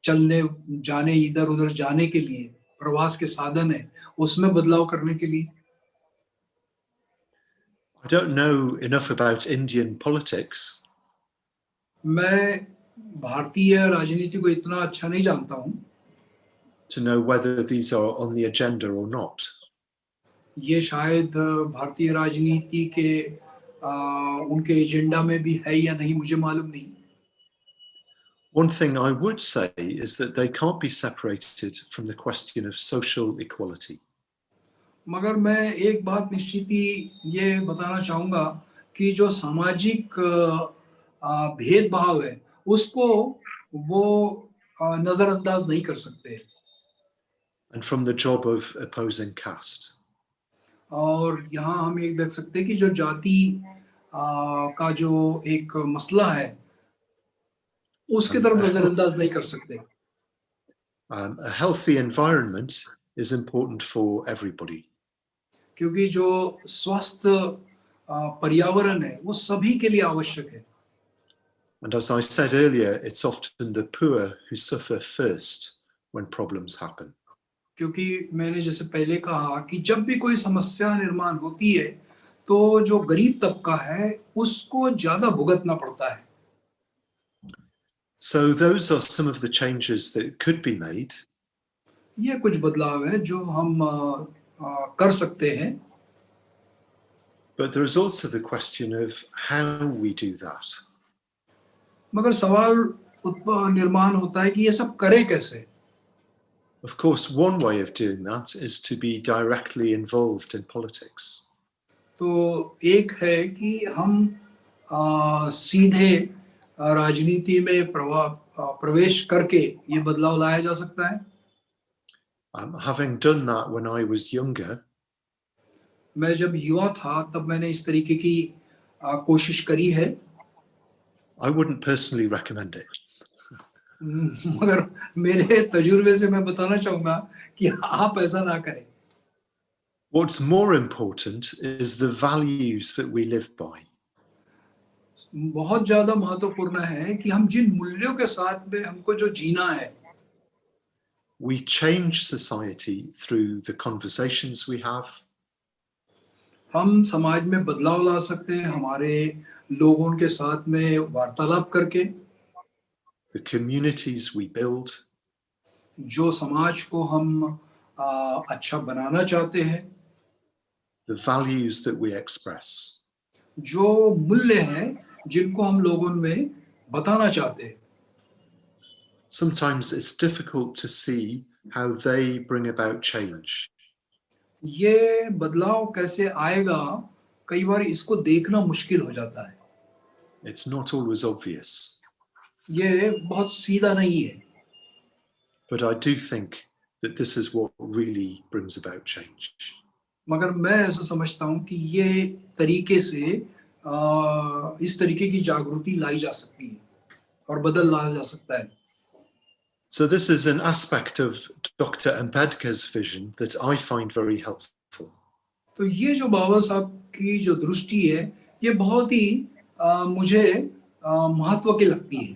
चलने जाने इधर उधर जाने के लिए प्रवास के साधन है, उसमें बदलाव करने के लिए। I don't know enough about Indian politics. मैं भारतीय राजनीति को इतना अच्छा नहीं जानता हूँ To know whether these are on the agenda or not. ये शायद भारतीय राजनीति के उनके एजेंडा में भी है या नहीं, मुझे मालूम नहीं। One thing I would say is that they can't be separated from the question of social equality. मगर मैं एक बात निश्चित ही ये बताना चाहूँगा कि जो सामाजिक भेदभाव है, उसको वो नजरअंदाज नहीं कर सकते। And from the job of opposing caste. और यहाँ हम ये देख सकते हैं कि जो जाति का जो एक मसला है, उसके तरफ नजरअंदाज नहीं कर सकते। A healthy environment is important for everybody. क्योंकि जो स्वस्थ पर्यावरण है, वो सभी के लिए आवश्यक है। And as I said earlier, it's often the poor who suffer first when problems happen. क्योंकि मैंने जैसे पहले कहा कि जब भी कोई समस्या निर्माण होती है, तो जो गरीब तबका है, उसको ज्यादा भुगतना पड़ता है। So those are some of the changes that could be made. ये कुछ बदलाव है जो हम कर सकते हैं। But there is also the question of how we do that. मगर सवाल निर्माण होता है कि ये सब करें कैसे? Of course, one way of doing that is to be directly involved in politics. तो एक है कि हम सीधे राजनीति में प्रवेश करके ये बदलाव लाया जा सकता है। Having done that when I was younger, मैं जब युवा था तब मैंने इस तरीके की कोशिश करी है। I wouldn't personally recommend it. मगर मेरे तजुर्बे से मैं बताना चाहूंगा कि आप ऐसा ना करें। What's more important is the values that we live by. बहुत ज्यादा महत्वपूर्ण है कि हम जिन मूल्यों के साथ में हमको जो जीना है, We change society through the conversations we have, हम समाज में बदलाव ला सकते हैं हमारे लोगों के साथ में वार्तालाप करके। the communities we build, जो समाज को हम अच्छा बनाना चाहते हैं, the values that we express. जो मूल्य हैं जिनको हम लोगों में बताना चाहते हैं। Sometimes it's difficult to see how they bring about change. ये बदलाव कैसे आएगा, कई बार इसको देखना मुश्किल हो जाता है। It's not always obvious, ये बहुत सीधा नहीं है, but I do think that this is what really brings about change. मगर मैं ऐसा समझता हूँ कि ये तरीके से इस तरीके की जागृति लाई जा सकती है और बदल लाया जा सकता है। So this is an aspect of Dr. Ambedkar's vision that I find very helpful. तो ये जो बाबा साहब की जो दृष्टि है, ये बहुत ही मुझे महत्व की लगती है।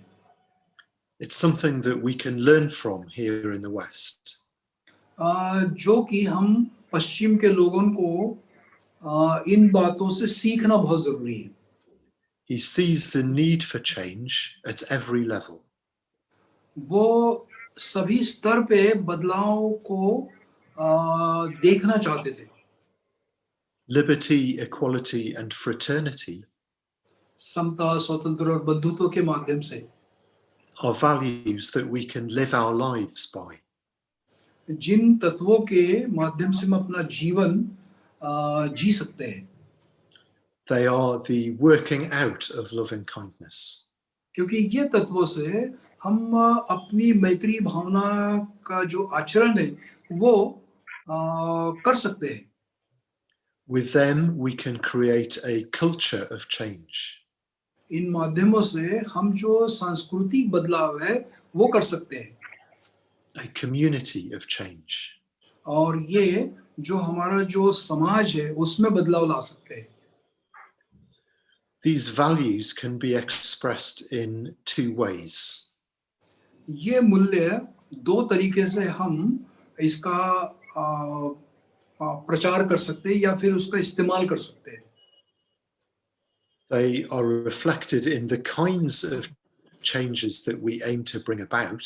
It's something that we can learn from here in the West. जो कि हम पश्चिम के लोगों को इन बातों से सीखना बहुत जरूरी है। He sees the need for change at every level. वो सभी स्तर पे बदलाव को देखना चाहते थे। Liberty, equality, and fraternity समता, स्वतंत्र और बंधुत्व के माध्यम से, are values that we can live our lives by. जिन तत्वों के माध्यम से हम अपना जीवन जी सकते हैं, They are the working out of loving kindness. क्योंकि ये तत्वों से हम अपनी मैत्री भावना का जो आचरण है वो कर सकते हैं. With them, we can create a culture of change. इन माध्यमों से हम जो सांस्कृतिक बदलाव है वो कर सकते हैं, A community of change. और ये जो हमारा जो समाज है उसमें बदलाव ला सकते हैं. These values can be expressed in two ways. ये मूल्य दो तरीके से हम इसका प्रचार कर सकते हैं या फिर उसका इस्तेमाल कर सकते हैं. They are reflected in the kinds of changes that we aim to bring about.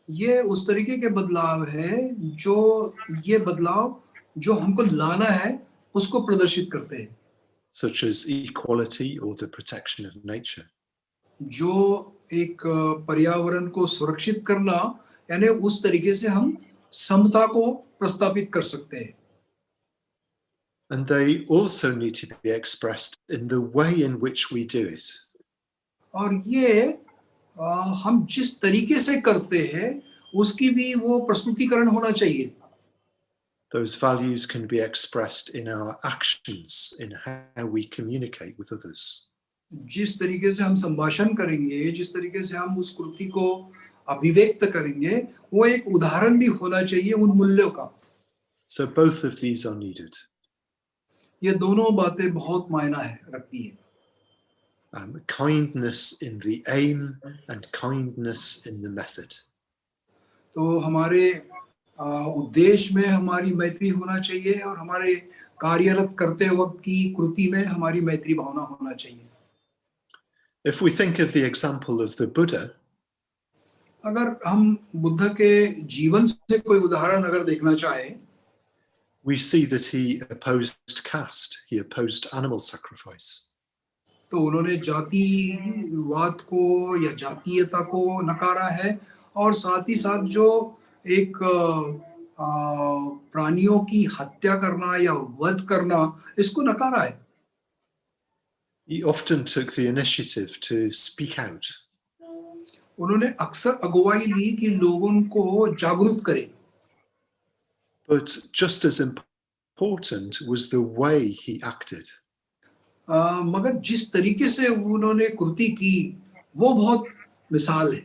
ये उस तरीके के बदलाव है जो ये बदलाव जो हमको लाना है उसको प्रदर्शित करते हैं, such as equality or the protection of nature. जो एक पर्यावरण को सुरक्षित करना, यानी उस तरीके से हम समता को प्रस्तावित कर सकते हैं. And they also need to be expressed in the way in which we do it. और ये हम जिस तरीके से करते हैं उसकी भी वो प्रस्तुतिकरण होना चाहिए. Those values can be expressed in our actions, in how we communicate with others. जिस तरीके से हम संभाषण करेंगे, जिस तरीके से हम उस कृति को अभिव्यक्त करेंगे, वो एक उदाहरण भी होना चाहिए उन मूल्यों का. So both of these are needed. ये दोनों बातें बहुत मायना रखती है. Kindness in the aim and kindness in the method. तो हमारे उद्देश्य में हमारी मैत्री होना चाहिए और हमारे कार्यरत करते वक्त की कृति में हमारी मैत्री भावना होना चाहिए. If we think of the example of the Buddha, अगर हम बुद्ध के जीवन से कोई उदाहरण अगर देखना चाहें, we see that he opposed caste, he opposed animal sacrifice. तो उन्होंने जातिवाद को या जातीयता को नकारा है और साथ ही साथ जो एक प्राणियों की हत्या करना या वध करना, इसको नकारा है. He often took the initiative to speak out. उन्होंने अक्सर अगुवाई ली कि लोगों को जागरूक करें. But just as important was the way he acted. मगर जिस तरीके से उन्होंने कृति की वो बहुत मिसाल है.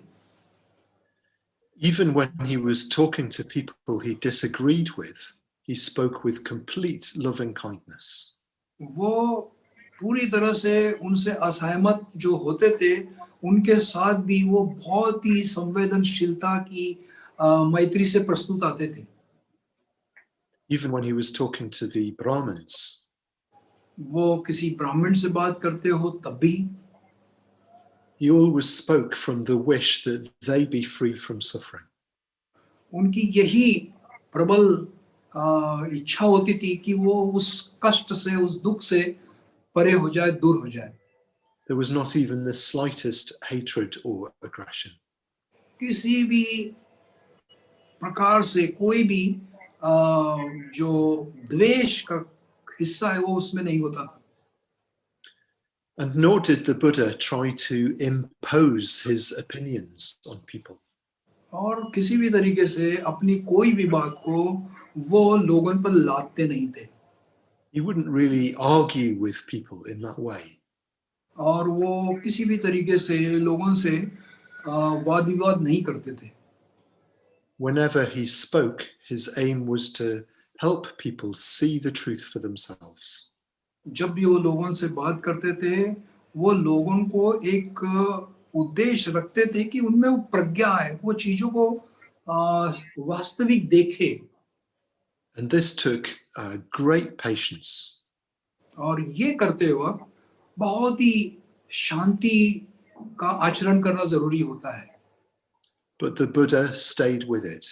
Even when he was talking to people he disagreed with, he spoke with complete loving kindness. वो पूरी तरह से उनसे असहमत जो होते थे उनके साथ भी वो बहुत ही संवेदनशीलता की मैत्री से प्रस्तुत आते थे. Even when he was talking to the Brahmins, वो किसी ब्राह्मण से बात करते हो तब भी he always spoke from the wish that they be free from suffering. उनकी यही प्रबल इच्छा होती थी कि वो उस कष्ट से, उस दुख से परे हो जाए, दूर हो जाए. There was not even the slightest hatred or aggression. किसी भी प्रकार से कोई भी जो द्वेष का हिस्सा है वो उसमें नहीं होता था. And nor did the Buddha try to impose his opinions on people. और किसी भी तरीके से अपनी कोई भी बात को वो लोगों पर लादते नहीं थे. He wouldn't really argue with people in that way. और वो किसी भी तरीके से लोगों से वाद विवाद नहीं करते थे. Whenever he spoke, his aim was to help people see the truth for themselves. जब भी वो लोगों से बात करते थे वो लोगों को एक उद्देश्य रखते थे कि उनमें वो प्रज्ञा है, वो चीजों को वास्तविक देखे. And this took great patience. और ये करते वक्त बहुत ही शांति का आचरण करना जरूरी होता है. But the Buddha stayed with it.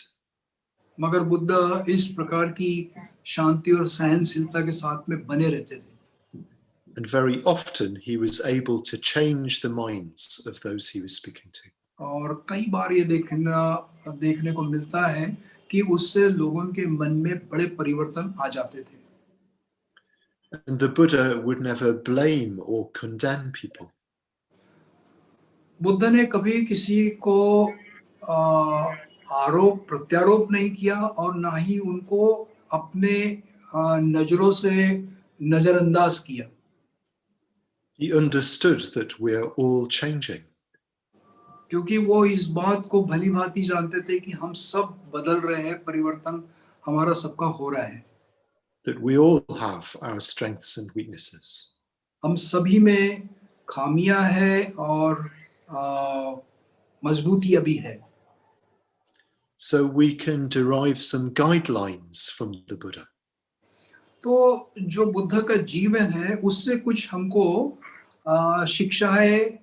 मगर बुद्ध इस प्रकार की शांति और सहनशीलता के साथ में बने रहते थे. And very often he was able to change the minds of those he was speaking to. और कई बार ये देखने को मिलता है कि उससे लोगों के मन में बड़े परिवर्तन आ जाते थे. And the Buddha would never blame or condemn people. Buddha ने कभी किसी को आरोप प्रत्यारोप नहीं किया और ना ही उनको अपने नजरों से नजरअंदाज किया. He understood that we are all changing. क्योंकि वो इस बात को भली भांति जानते थे कि हम सब बदल रहे हैं, परिवर्तन हमारा सबका हो रहा है. That we all have our strengths and weaknesses. हम सभी में खामियां हैं और मजबूतियां भी है. So we can derive some guidelines from the Buddha. तो जो बुद्ध का जीवन है उससे कुछ हमको शिक्षाएं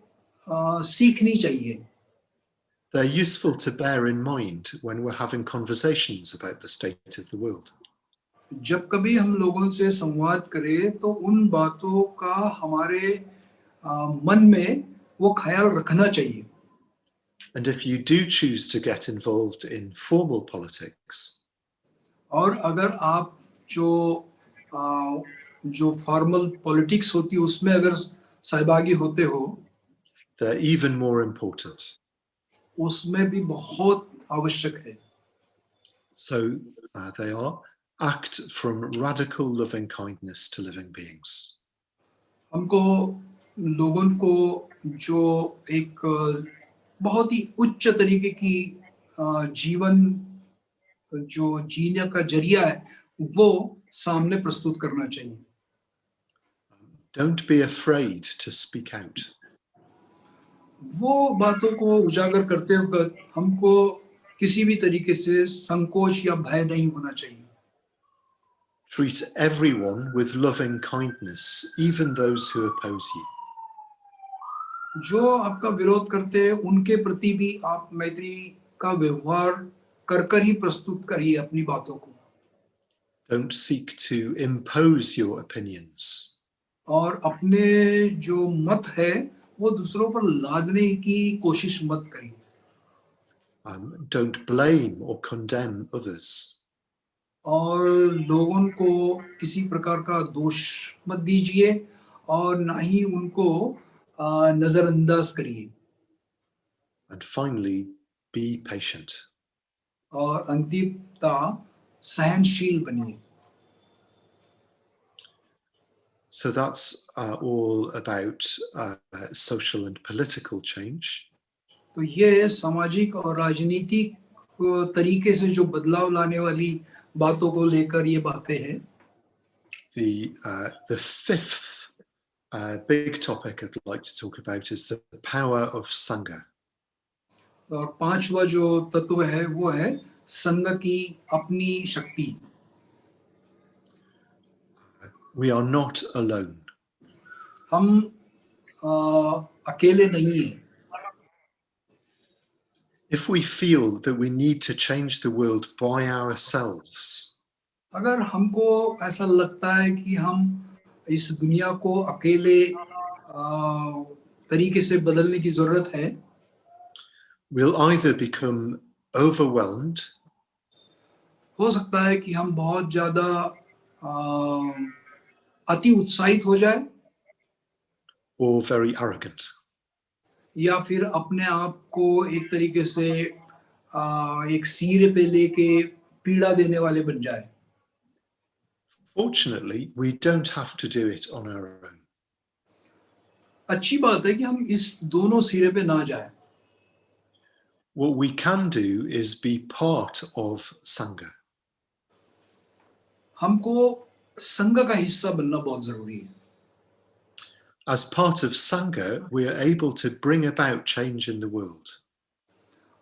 सीखनी चाहिए. They're useful to bear in mind when we're having conversations about the state of the world. जब कभी हम लोगों से संवाद करें तो उन बातों का हमारे मन में वो ख्याल रखना चाहिए. And if you do choose to get involved in formal politics, और अगर आप जो फॉर्मल पॉलिटिक्स होती है उसमें अगर सहभागी होते हो, they're even more important. उसमें भी बहुत आवश्यक है. So they are act from radical loving kindness to living beings. हमको लोगों को जो एक बहुत ही उच्च तरीके की जीवन जो जीने का जरिया है वो सामने प्रस्तुत करना चाहिए. Don't be afraid to speak out. वो बातों को उजागर करते वक्त हमको किसी भी तरीके से संकोच या भय नहीं होना चाहिए. Treat everyone with loving kindness, even those who oppose you. जो आपका विरोध करते हैं उनके प्रति भी आप मैत्री का व्यवहार कर ही प्रस्तुत करिए अपनी बातों को. Don't seek to impose your opinions. और अपने जो मत है वो दूसरों पर लादने की कोशिश मत करिए. Don't blame or condemn others. और लोगों को किसी प्रकार का दोष मत दीजिए और ना ही उनको नजरअंदाज करिए. And finally, be patient. और अंतिमतः सहनशील बनिए. So that's all about social and political change. तो ये सामाजिक और राजनीतिक तरीके से जो बदलाव लाने वाली बातों को लेकर ये बातें हैं. The fifth big topic I'd like to talk about is the power of Sangha. और पांचवा जो तत्व है वो है संघ की अपनी शक्ति. We are not alone. हम अकेले नहीं हैं. If we feel that we need to change the world by ourselves, अगर हमको ऐसा लगता है कि हम इस दुनिया को अकेले तरीके से बदलने की जरूरत है, we'll either become overwhelmed, हो सकता है कि हम बहुत ज्यादा अति उत्साहित हो जाए, or very arrogant. या फिर अपने आप को एक तरीके से एक सिरे पे लेके पीड़ा देने वाले बन जाए. Fortunately, we don't have to do it on our own. अच्छी बात है कि हम इस दोनों सिरे पे ना जाए. What we can do is be part of Sangha. हमको संघ का हिस्सा बनना बहुत जरूरी है. As part of Sangha, we are able to bring about change in the world.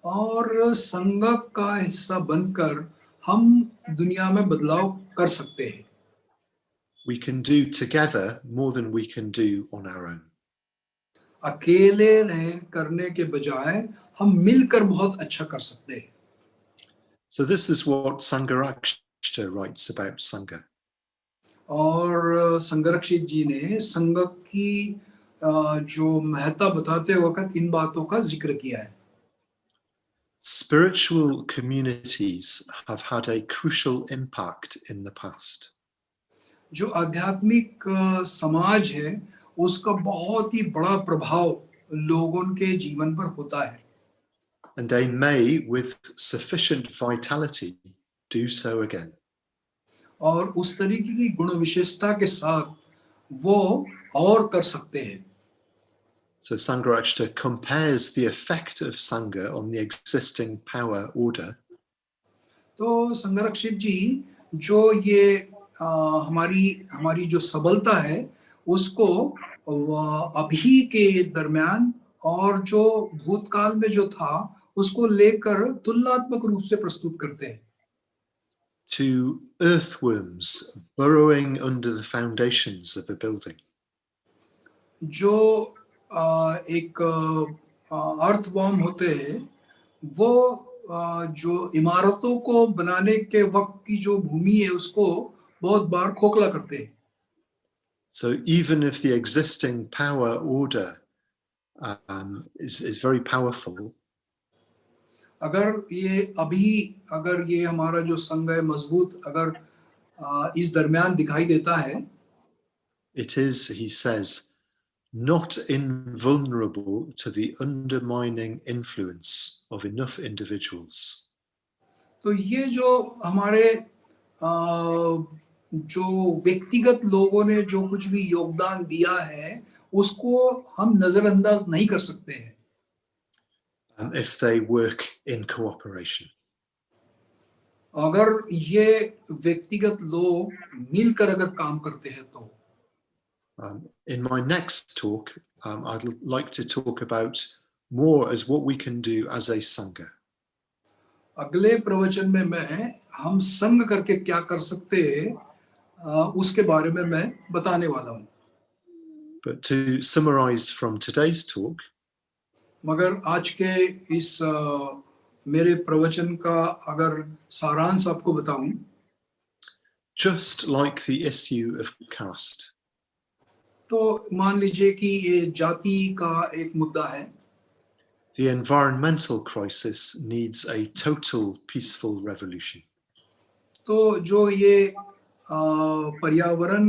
और संघ का हिस्सा बनकर हम दुनिया में बदलाव कर सकते हैं. We can do together more than we can do on our own. अकेले रह करने के बजाय हम मिलकर बहुत अच्छा कर सकते हैं. So this is what Sangharakshita writes about Sangha. और संगरक्षित जी ने संघ की जो महत्ता बताते वक्त इन बातों का जिक्र किया है. Spiritual communities have had a crucial impact in the past. जो आध्यात्मिक समाज है उसका बहुत ही बड़ा प्रभाव लोगों के जीवन पर होता है. And they may, with sufficient vitality, do so again. और उस तरीके की गुण विशेषता के साथ वो और कर सकते हैं. So Sangharakshita compares the effect of Sangha on the existing power order तो संगरक्षित जी जो ये हमारी जो सबलता है उसको अभी के दरमियान और जो भूतकाल में जो था उसको लेकर तुलनात्मक रूप से प्रस्तुत करते हैं. to earthworms burrowing under the foundations of a building. जो एक अर्थवर्म होते हैं वो जो इमारतों को बनाने के वक्त की जो भूमि है उसको बहुत बार खोखला करते हैं. So even if the existing power order is very powerful, अगर ये हमारा जो संघ है मजबूत अगर इस दरमियान दिखाई देता है, it is, he says, not invulnerable to the undermining influence of enough individuals. तो ये जो हमारे जो व्यक्तिगत लोगों ने जो कुछ भी योगदान दिया है उसको हम नजरअंदाज नहीं कर सकते हैं. If they work in cooperation. अगर ये व्यक्तिगत लोग मिलकर अगर काम करते हैं तो. In my next talk, I'd like to talk about more as what we can do as a Sangha. अगले प्रवचन में मैं हम संघ करके क्या कर सकते हैं उसके बारे में मैं बताने वाला हूँ. But to summarize from today's talk, मगर आज के इस मेरे प्रवचन का अगर सारांश आपको बताऊं, just like the issue of caste, तो मान लीजिए कि ये जाति का एक मुद्दा है. the environmental crisis needs a total peaceful revolution. तो जो ये पर्यावरण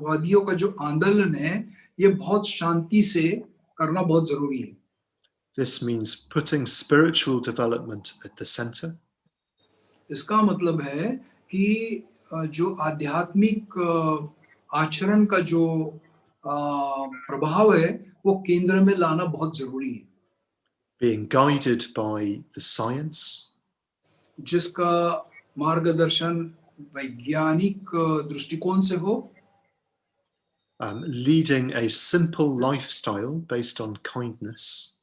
वादियों का जो आंदोलन है ये बहुत शांति से करना बहुत जरूरी है. This means putting spiritual development at the center. इसका मतलब है कि जो आध्यात्मिक आचरण का जो प्रभाव है वो केंद्र में लाना बहुत जरूरी है. Being guided by the science, जिसका मार्गदर्शन वैज्ञानिक दृष्टिकोण से हो, leading a simple lifestyle based on kindness,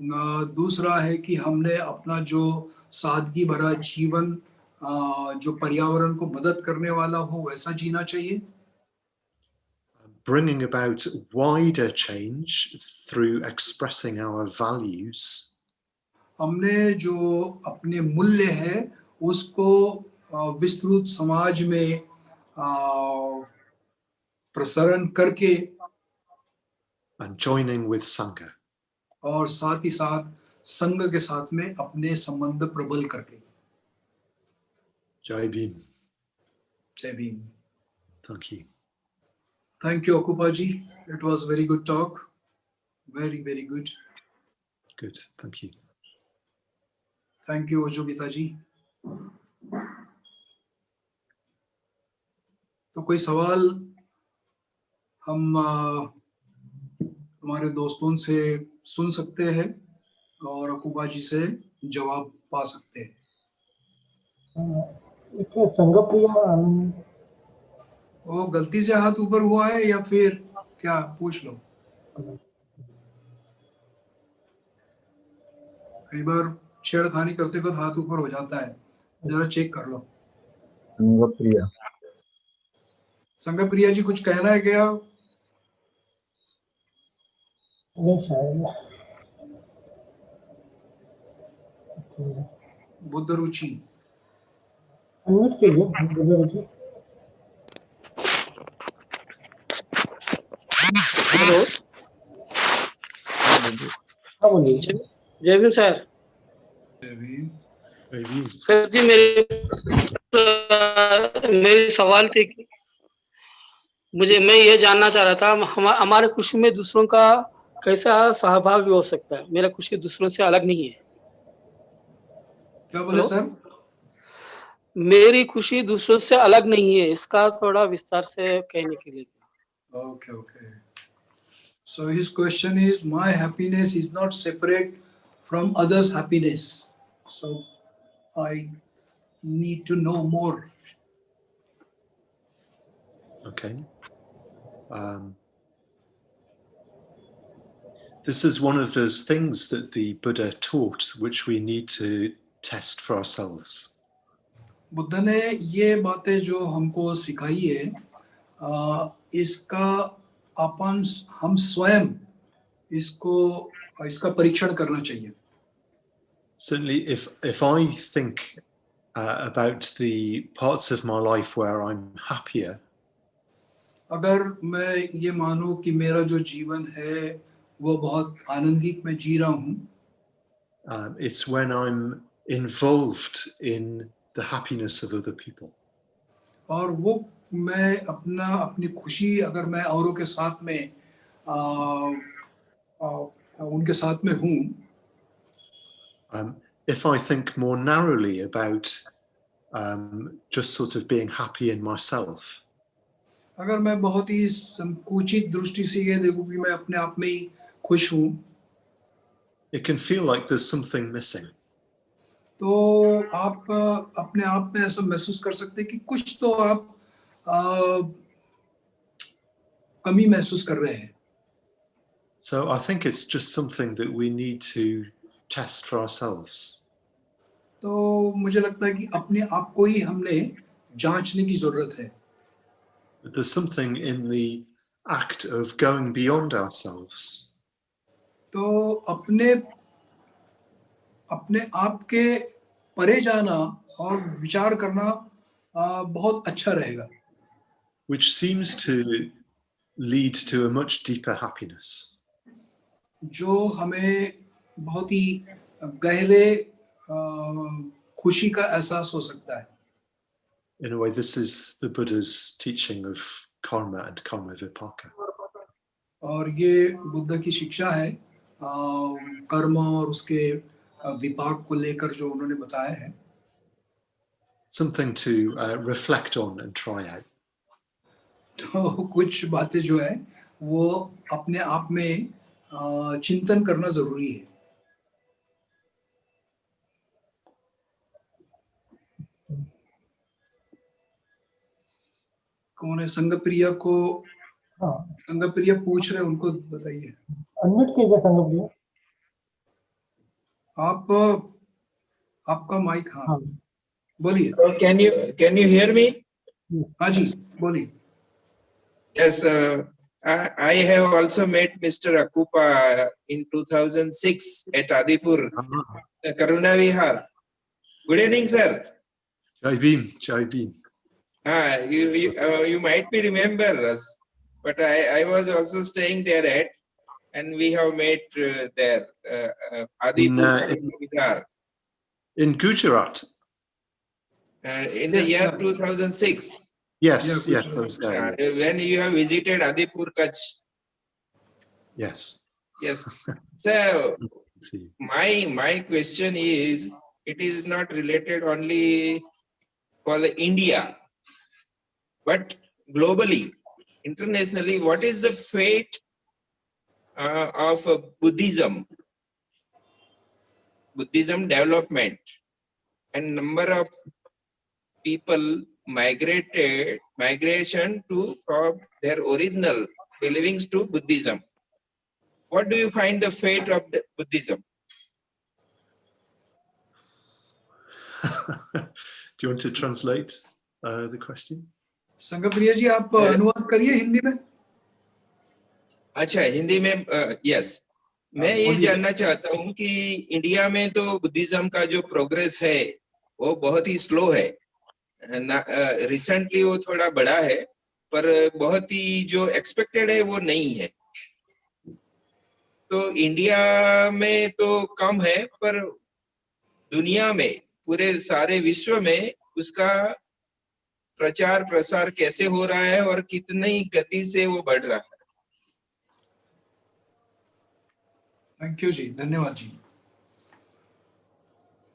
दूसरा है कि हमने अपना जो सादगी भरा जीवन जो पर्यावरण को मदद करने वाला हो वैसा जीना चाहिए. bringing about wider change through expressing our values, हमने जो अपने मूल्य है उसको विस्तृत समाज में प्रसारण करके and joining with Sangha. और साथ ही साथ संघ के साथ में अपने संबंध प्रबल करके. Jai Bhim. जय Bhim. Thank you. Thank you, Akuppa ji. It was very good talk. Very, very good. Good. Thank you. Thank you, Ajogita ji. तो कोई सवाल हम हमारे दोस्तों से सुन सकते हैं और अकुप्पा जी से जवाब पा सकते हैं. वो गलती से हाथ ऊपर हुआ है या फिर क्या, पूछ लो. कई बार छेड़खानी करते वक्त हाथ ऊपर हो जाता है, जरा चेक कर लो. संगप्रिया जी कुछ कहना है क्या? बुद्ध रुचि. हेलो, हाँ बोलिए। जय भीम सर। Maybe. सर जी मेरी सवाल थी कि मैं ये जानना चाह रहा था हमारे खुशी में दूसरों का कैसा सहभागी हो सकता है। मेरा खुशी दूसरों से अलग नहीं है। क्या बोले हेलो? सर? मेरी खुशी दूसरों से अलग नहीं है, इसका थोड़ा विस्तार से कहने के लिए। Okay. So his question is, my happiness is not separate from others' happiness. So I need to know more. Okay. This is one of those things that the Buddha taught, which we need to test for ourselves. Buddha ने ये बातें जो हमको सिखाई है, इसका हम स्वयं इसका परीक्षण करना चाहिए. Certainly, if I think about the parts of my life where I'm happier, अगर मैं ये मानूं कि मेरा जो जीवन है वो बहुत आनंदित मैं जी रहा हूं, it's when I'm involved in the happiness of other people. और वो मैं अपनी खुशी अगर मैं औरों के साथ में उनके साथ में हूं, if I think more narrowly about just sort of being happy in myself, अगर मैं बहुत ही संकुचित दृष्टि से ये देखूं कि मैं अपने आप में ही खुश हूं, it can feel like there's something missing. तो आप अपने आप में ऐसा महसूस कर सकते हैं कि कुछ तो आप कमी महसूस कर रहे हैं. So I think it's just something that we need to test for ourselves. तो मुझे लगता है कि अपने आप को ही हमने जांचने की जरूरत है. There's something in the act of going beyond ourselves. तो अपने आप के परे जाना और विचार करना बहुत अच्छा रहेगा. Which seems to lead to a much deeper happiness. जो हमें बहुत ही गहरे खुशी का एहसास हो सकता है. In a way, this is the Buddha's teaching of karma and karma vipaka. और ये बुद्ध की शिक्षा है कर्म और उसके विपाक को लेकर जो उन्होंने बताया है. Something to reflect on and try out. तो कुछ बातें जो है वो अपने आप में चिंतन करना जरूरी है. कौन है? संगप्रिया को? हाँ, संगप्रिया पूछ रहे, उनको बताइए. अनम्यूट कीजिए संगप्रिया. आपका माइक. हाँ, हाँ, बोलिए. Can you hear me? हाँ जी, बोलिए. Yes, I have also met Mr. Akuppa in 2006 at Adipur, Karuna Vihar. Good evening, sir. Jai Bhim. You might be remember us, but I was also staying there and we have met there, Adipur, Karuna Vihar. In Gujarat. In the year 2006. Yes, I was there. When you have visited Adipur, Kutch. Yes. So my question is, it is not related only for the India, but globally, internationally, what is the fate of Buddhism development, and number of people migration to from their original beliefs to Buddhism? What do you find the fate of the Buddhism? Do you want to translate the question? संगप्रिया जी, आप अनुवाद करिए हिंदी में. अच्छा, हिंदी में. Yes, मैं ये जानना चाहता हूँ कि इंडिया में तो बुद्धिज्म का जो प्रोग्रेस है वो बहुत ही स्लो है. रिसेंटली वो थोड़ा बड़ा है, पर बहुत ही जो एक्सपेक्टेड है वो नहीं है. तो इंडिया में तो कम है, पर दुनिया में, पूरे सारे विश्व में उसका प्रचार प्रसार कैसे हो रहा है और कितनी गति से वो बढ़ रहा है? थैंक यू जी, धन्यवाद जी।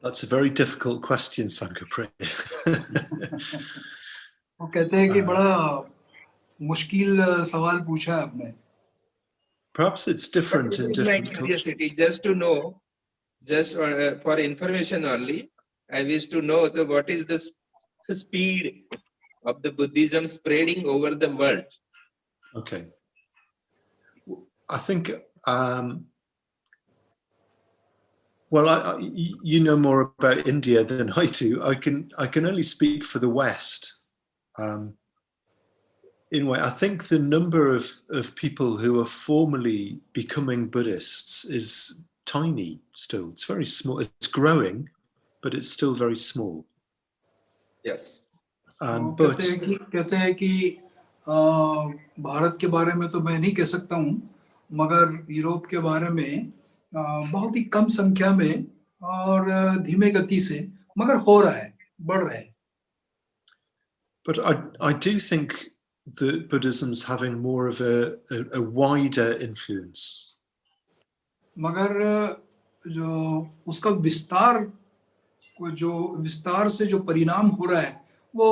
That's a very difficult question, Sankapri. वो कहते हैं कि बड़ा मुश्किल सवाल पूछा है आपने। Perhaps it's different But it in is my different cultures. curiosity, just to know, just for information only. I wish to know what is the speed of the Buddhism spreading over the world. Okay. I think, well, you know more about India than I do. I can only speak for the West. In a way, I think the number of people who are formally becoming Buddhists is tiny still. It's very small. It's growing, but it's still very small. Yes. वो But कहते हैं कि भारत के बारे में तो मैं नहीं कह सकता हूँ, मगर यूरोप के बारे में बहुत ही कम संख्या में और धीमे गति से, मगर हो रहा है, बढ़ रहा है। But I do think that Buddhism's having more of a wider influence. मगर जो उसका विस्तार से जो परिणाम हो रहा है वो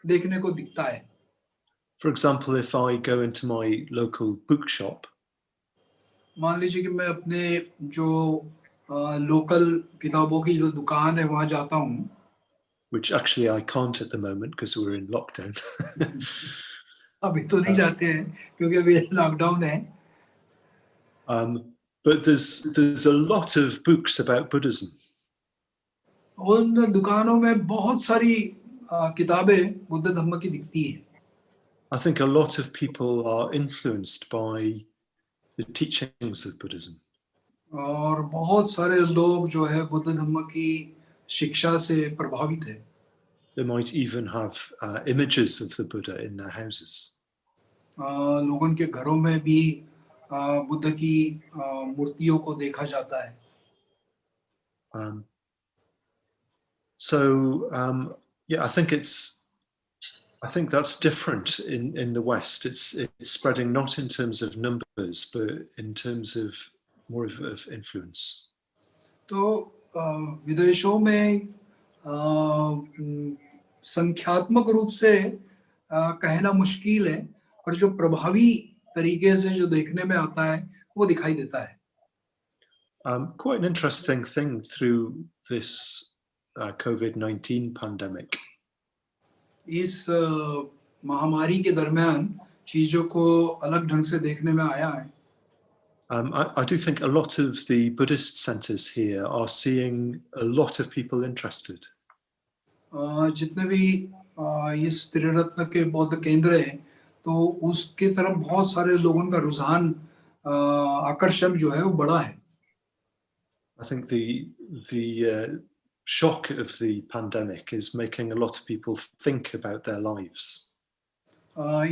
देखने को दिखता है। For example, if I go into my local bookshop, मान लीजिए कि मैं अपने जो लोकल किताबों की जो दुकान है वहां जाता हूँ, which actually I can't at the moment because we're in lockdown. अभी तो नहीं जाते हैं क्योंकि अभी लॉकडाउन है। But there's a lot of books about Buddhism. उन दुकानों में बहुत सारी किताबें बुद्ध धम्म की दिखती है। I think a lot of people are influenced by the teachings of Buddhism. और बहुत सारे लोग जो है बुद्ध धम्म की शिक्षा से प्रभावित है। They might even have images of the Buddha in their houses. लोगों के घरों में भी बुद्ध की मूर्तियों को देखा जाता है। Yeah, I think that's different in the West. It's spreading not in terms of numbers, but in terms of more of influence. तो विदेशों में संख्यात्मक रूप से कहना मुश्किल है, और जो प्रभावी तरीके से जो देखने में आता है वो दिखाई देता है। Quite an interesting thing through this COVID-19 pandemic. इस महामारी के दरमियान चीजों को अलग ढंग से देखने में आया है। I do think a lot of the Buddhist centers here are seeing a lot of people interested. जितने भी इस त्रिरत्न के बौद्ध केंद्र हैं, तो उसके तरफ बहुत सारे लोगों का रुझान, आकर्षण जो है वो बड़ा है। I think the shock of the pandemic is making a lot of people think about their lives.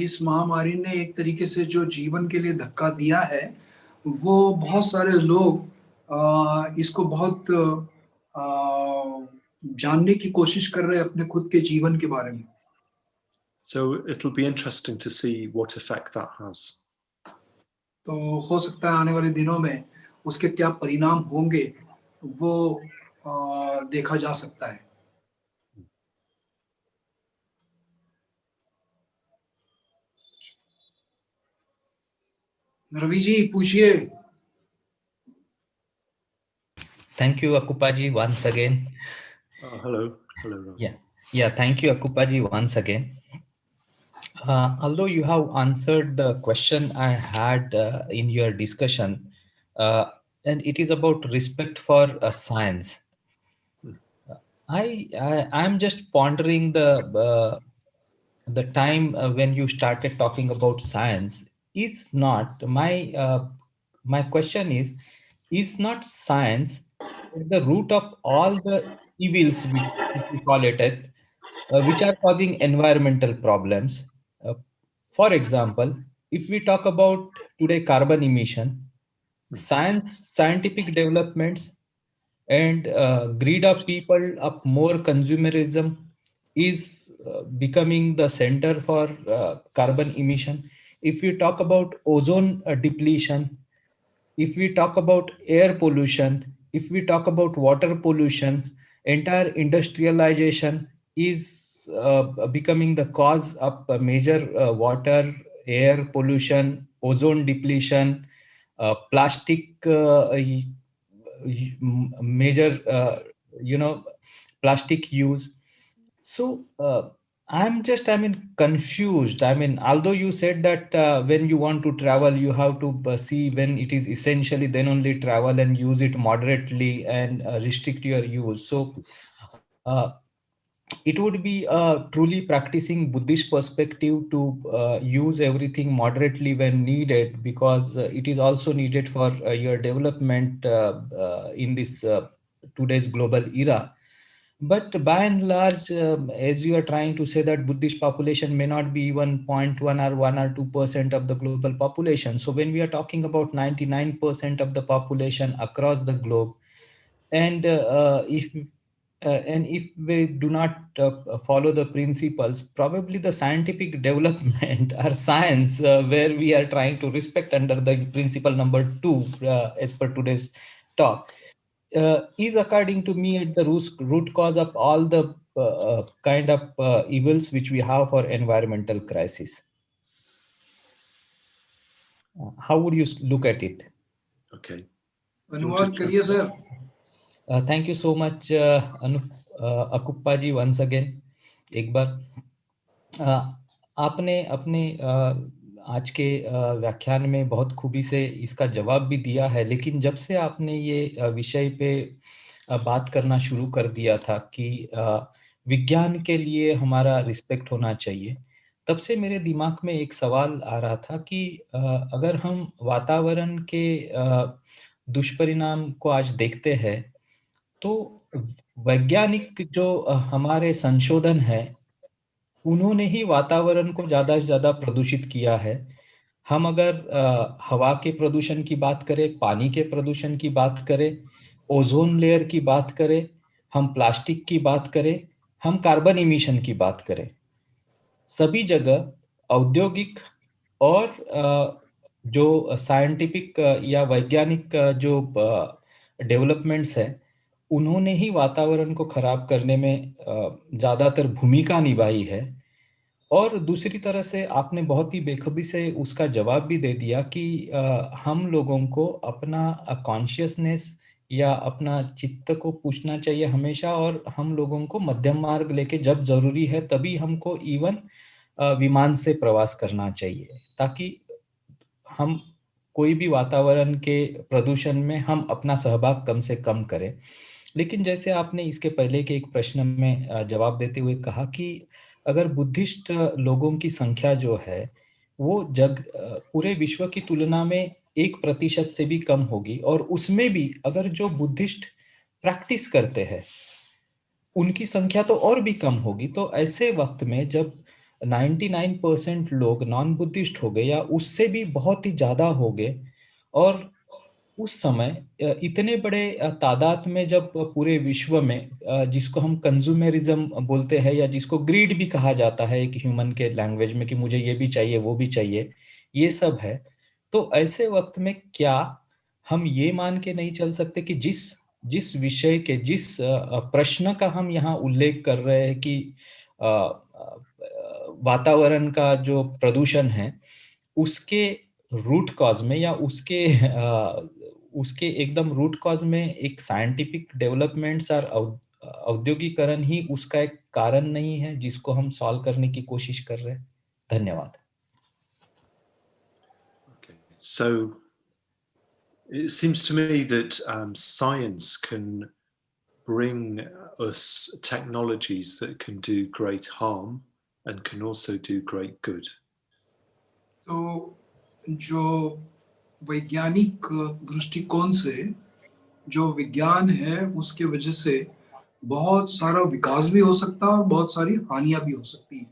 इस महामारी ने एक तरीके से जो जीवन के लिए धक्का दिया है, वो बहुत सारे लोग इसको बहुत जानने की कोशिश कर रहे हैं अपने खुद के जीवन के बारे में। So it'll be interesting to see what effect that has. तो हो सकता है आने वाले दिनों में उसके क्या परिणाम होंगे वो देखा जा सकता है। रवि जी पूछिए। Thank you, Akuppa ji, once again. Hello, Rob. Yeah. Thank you, Akuppa ji, once again. Although you have answered the question I had in your discussion, and it is about respect for science. I'm just pondering the time when you started talking about science. Is not my question is not science the root of all the evils, which we call it, which are causing environmental problems? For example, if we talk about today carbon emission, scientific developments and greed of people of more consumerism is becoming the center for carbon emission. If we talk about ozone depletion, if we talk about air pollution, if we talk about water pollution, entire industrialization is becoming the cause of major water, air pollution, ozone depletion, plastic major, plastic use. So I mean, confused. I mean, although you said that when you want to travel, you have to see when it is essentially, then only travel and use it moderately and restrict your use. So it would be truly practicing Buddhist perspective to use everything moderately when needed, because it is also needed for your development in this today's global era. But by and large, as you are trying to say that Buddhist population may not be even 0.1 or 1 or 2% of the global population. So when we are talking about 99% of the population across the globe, and if we do not follow the principles, probably the scientific development or science where we are trying to respect under the principle number 2 as per today's talk, is according to me the root cause of all the kind of evils which we have for environmental crisis. How would you look at it? Okay. अनुवाद करिए sir. Thank you so much, Akuppa ji, once again. एक बार आपने अपने आज के व्याख्यान में बहुत खूबी से इसका जवाब भी दिया है, लेकिन जब से आपने ये विषय पे बात करना शुरू कर दिया था कि विज्ञान के लिए हमारा रिस्पेक्ट होना चाहिए, तब से मेरे दिमाग में एक सवाल आ रहा था कि अगर हम वातावरण के दुष्परिणाम को आज देखते हैं, तो वैज्ञानिक जो हमारे संशोधन है, उन्होंने ही वातावरण को ज़्यादा से ज़्यादा प्रदूषित किया है. हम अगर हवा के प्रदूषण की बात करें, पानी के प्रदूषण की बात करें, ओजोन लेयर की बात करें, हम प्लास्टिक की बात करें, हम कार्बन इमिशन की बात करें, सभी जगह औद्योगिक और जो साइंटिफिक या वैज्ञानिक जो डेवलपमेंट्स है, उन्होंने ही वातावरण को खराब करने में ज़्यादातर भूमिका निभाई है. और दूसरी तरह से आपने बहुत ही बेखूबी से उसका जवाब भी दे दिया कि हम लोगों को अपना कॉन्शियसनेस या अपना चित्त को पूछना चाहिए हमेशा, और हम लोगों को मध्यम मार्ग लेके जब जरूरी है तभी हमको इवन विमान से प्रवास करना चाहिए, ताकि हम कोई भी वातावरण के प्रदूषण में हम अपना सहभाग कम से कम करें. लेकिन जैसे आपने इसके पहले के एक प्रश्न में जवाब देते हुए कहा कि अगर बुद्धिस्ट लोगों की संख्या जो है वो पूरे विश्व की तुलना में 1% से भी कम होगी, और उसमें भी अगर जो बुद्धिस्ट प्रैक्टिस करते हैं उनकी संख्या तो और भी कम होगी. तो ऐसे वक्त में जब 99% लोग नॉन बुद्धिस्ट हो गए या उससे भी बहुत ही ज्यादा हो गए, और उस समय इतने बड़े तादाद में जब पूरे विश्व में जिसको हम कंज्यूमरिज्म बोलते हैं या जिसको ग्रीड भी कहा जाता है एक ह्यूमन के लैंग्वेज में कि मुझे ये भी चाहिए वो भी चाहिए, ये सब है, तो ऐसे वक्त में क्या हम ये मान के नहीं चल सकते कि जिस विषय के जिस प्रश्न का हम यहाँ उल्लेख कर रहे हैं कि वातावरण का जो प्रदूषण है उसके रूट कॉज में या उसके एकदम रूट कॉज में एक साइंटिफिक डेवलपमेंट्स और औद्योगिकरण ही उसका एक कारण नहीं है जिसको हम सॉल्व करने की कोशिश कर रहे हैं. धन्यवाद. Okay. So it seems to me that science can bring us technologies that can do great harm and can also do great good. तो जो वैज्ञानिक दृष्टिकोण से जो विज्ञान है उसके वजह से बहुत सारा विकास भी हो सकता है और बहुत सारी हानियां भी हो सकती है.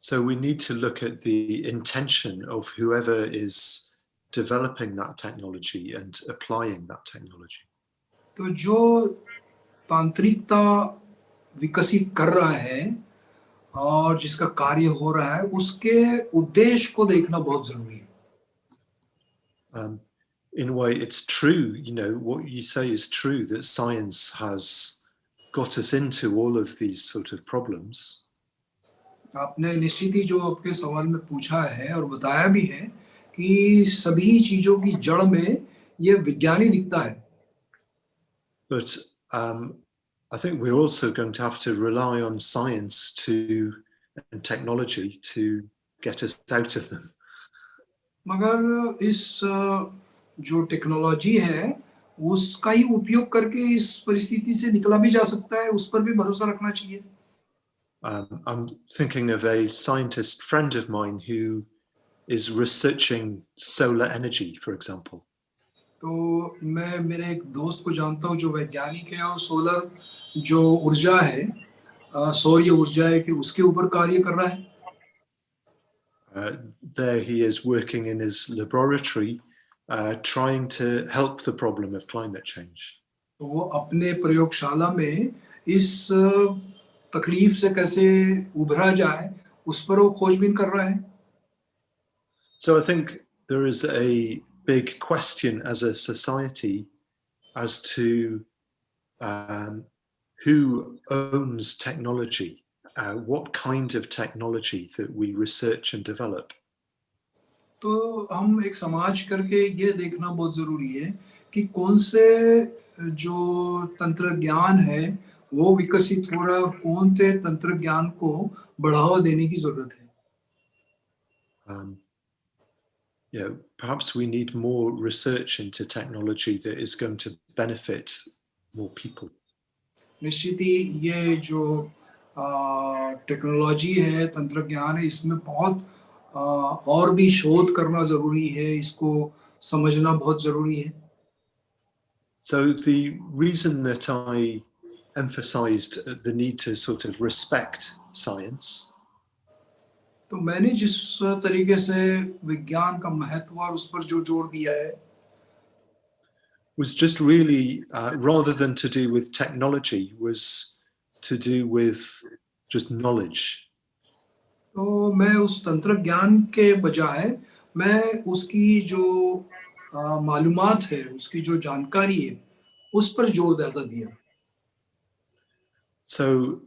So we need to look at the intention of whoever is developing that technology and applying that technology. तो जो तांत्रिकता विकसित कर रहा है और जिसका कार्य हो रहा है, उसके उद्देश्य को देखना बहुत जरूरी है. In a way, it's true, you know, what you say is true, that science has got us into all of these sort of problems. आपने निश्चित ही जो आपके सवाल में पूछा है और बताया भी है कि सभी चीजों की जड़ में ये विज्ञान ही दिखता है. But I think we're also going to have to rely on science and technology to get us out of them. मगर इस जो टेक्नोलॉजी है उसका ही उपयोग करके इस परिस्थिति से निकला भी जा सकता है, उस पर भी भरोसा रखना चाहिए. I'm thinking of a scientist friend of mine who is researching solar energy, for example. तो मैं मेरे एक दोस्त को जानता हूँ जो वैज्ञानिक है और सोलर जो ऊर्जा है, सौर ऊर्जा है, कि उसके ऊपर कार्य कर रहा है. There he is working in his laboratory, trying to help the problem of climate change. तो वो अपने प्रयोगशाला में इस तकलीफ से कैसे उभरा जाए उस पर वो खोजबीन कर रहा है. So I think there is a big question as a society as to who owns technology, what kind of technology that we research and develop. तो हम एक समाज करके ये देखना बहुत जरूरी है कि कौन से जो तंत्र ज्ञान है वो विकसित हो रहा है और कौन से तंत्र ज्ञान को बढ़ावा देने की जरूरत है. Yeah, perhaps we need more research into technology that is going to benefit more people. निश्चित ही ये जो टेक्नोलॉजी है, तंत्र ज्ञान है, इसमें बहुत और भी शोध करना जरूरी है, इसको समझना बहुत जरूरी है. So the reason that I emphasized the need to sort of respect science, तो मैंने जिस तरीके से विज्ञान का महत्व और उस पर जो जोर दिया है, was just really, rather than to do with technology, was to do with just knowledge. तो मैं उस तंत्र ज्ञान के बजाय मैं उसकी जो मालूमात है, उसकी जो जानकारी है, उस पर जोर ज्यादा दिया. So,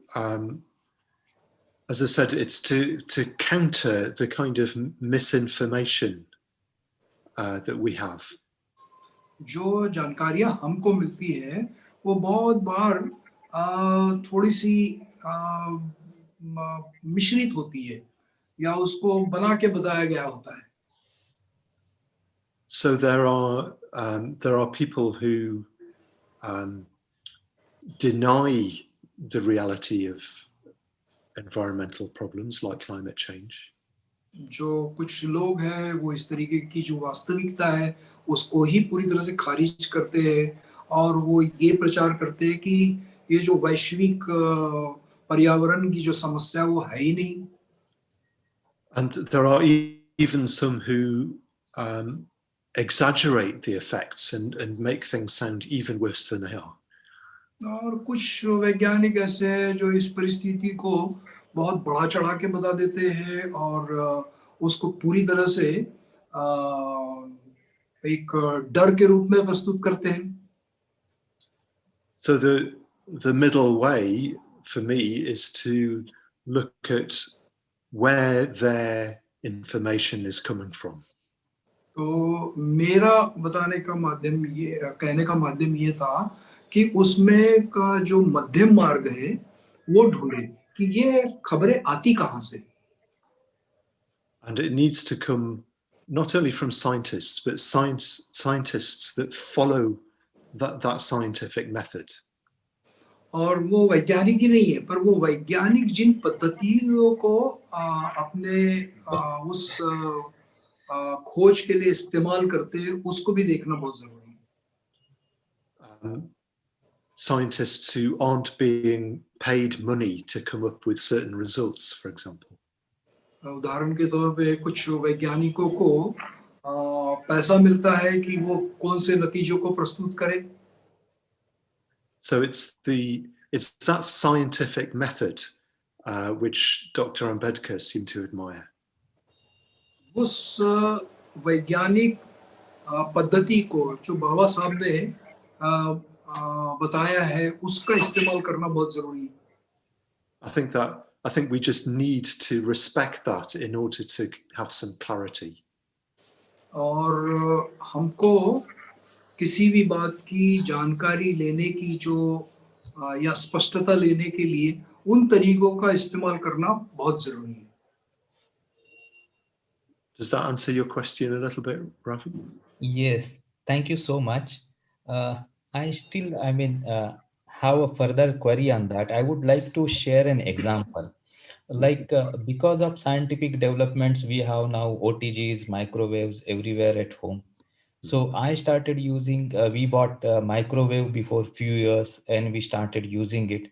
as I said, it's to counter the kind of misinformation that we have. जो जानकारियां हमको मिलती है वो बहुत बार थोड़ी सी मिश्रित होती है या उसको बना के बताया गया होता है. So there are people who deny the reality of environmental problems like climate change. जो कुछ लोग हैं वो इस तरीके की जो वास्तविकता है उसको ही पूरी तरह से खारिज करते हैं और वो ये प्रचार करते हैं कि ये जो वैश्विक पर्यावरण की जो समस्या वो है ही नहीं. And there are even some who exaggerate the effects and make things sound even worse than they are. और कुछ वैज्ञानिक ऐसे हैं जो इस परिस्थिति को बहुत बड़ा चढ़ा के बता देते हैं और उसको पूरी तरह से एक डर के रूप में प्रस्तुत करते हैं. So the middle way for me is to look at where their information is coming from. तो मेरा बताने का माध्यम ये, कहने का माध्यम ये था कि उसमें का जो मध्यम मार्ग है वो ढूंढे कि ये खबरें आती कहाँ से. And it needs to come not only from scientists, but scientists that follow that scientific method. और वो वैज्ञानिक ही नहीं है, पर वो वैज्ञानिक जिन पद्धतियों को अपने उस खोज के लिए इस्तेमाल करते हैं उसको भी देखना बहुत जरूरी है. Scientists who aren't being paid money to come up with certain results, for example. उदाहरण के तौर पे कुछ वैज्ञानिकों को पैसा मिलता है कि वो कौन से नतीजों को प्रस्तुत करे. So it's that scientific method which Dr. Ambedkar seemed to admire. उस वैज्ञानिक पद्धति को जो बाबा साहब ने बताया है, उसका इस्तेमाल करना बहुत जरूरी है. I think we just need to respect that in order to have some clarity. और हमको किसी भी बात की जानकारी लेने की जो या स्पष्टता लेने के लिए उन तरीकों का इस्तेमाल करना बहुत जरूरी है. Does that answer your question a little bit, Ravi? Yes, thank you so much. I still, have a further query on that. I would like to share an example. Like because of scientific developments, we have now OTGs, microwaves everywhere at home. So I started using, we bought a microwave before few years and we started using it.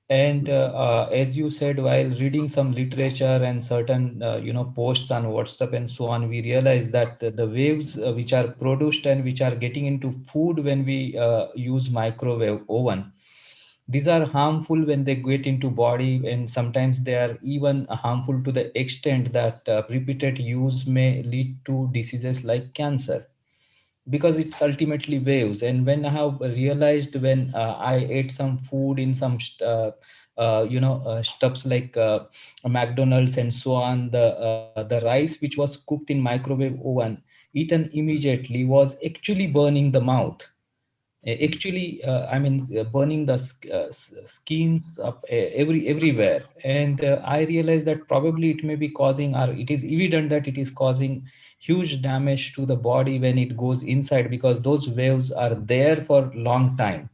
And as you said, while reading some literature and certain, posts on WhatsApp and so on, we realized that the waves which are produced and which are getting into food when we use microwave oven, these are harmful when they get into body, and sometimes they are even harmful to the extent that repeated use may lead to diseases like cancer, because it's ultimately waves. And when I have realized, when I ate some food in some stuffs like McDonald's and so on, the rice which was cooked in microwave oven, eaten immediately, was actually burning the mouth. Actually, burning the skins up everywhere. And I realized that probably it may be causing, or it is evident that it is causing huge damage to the body when it goes inside, because those waves are there for long time.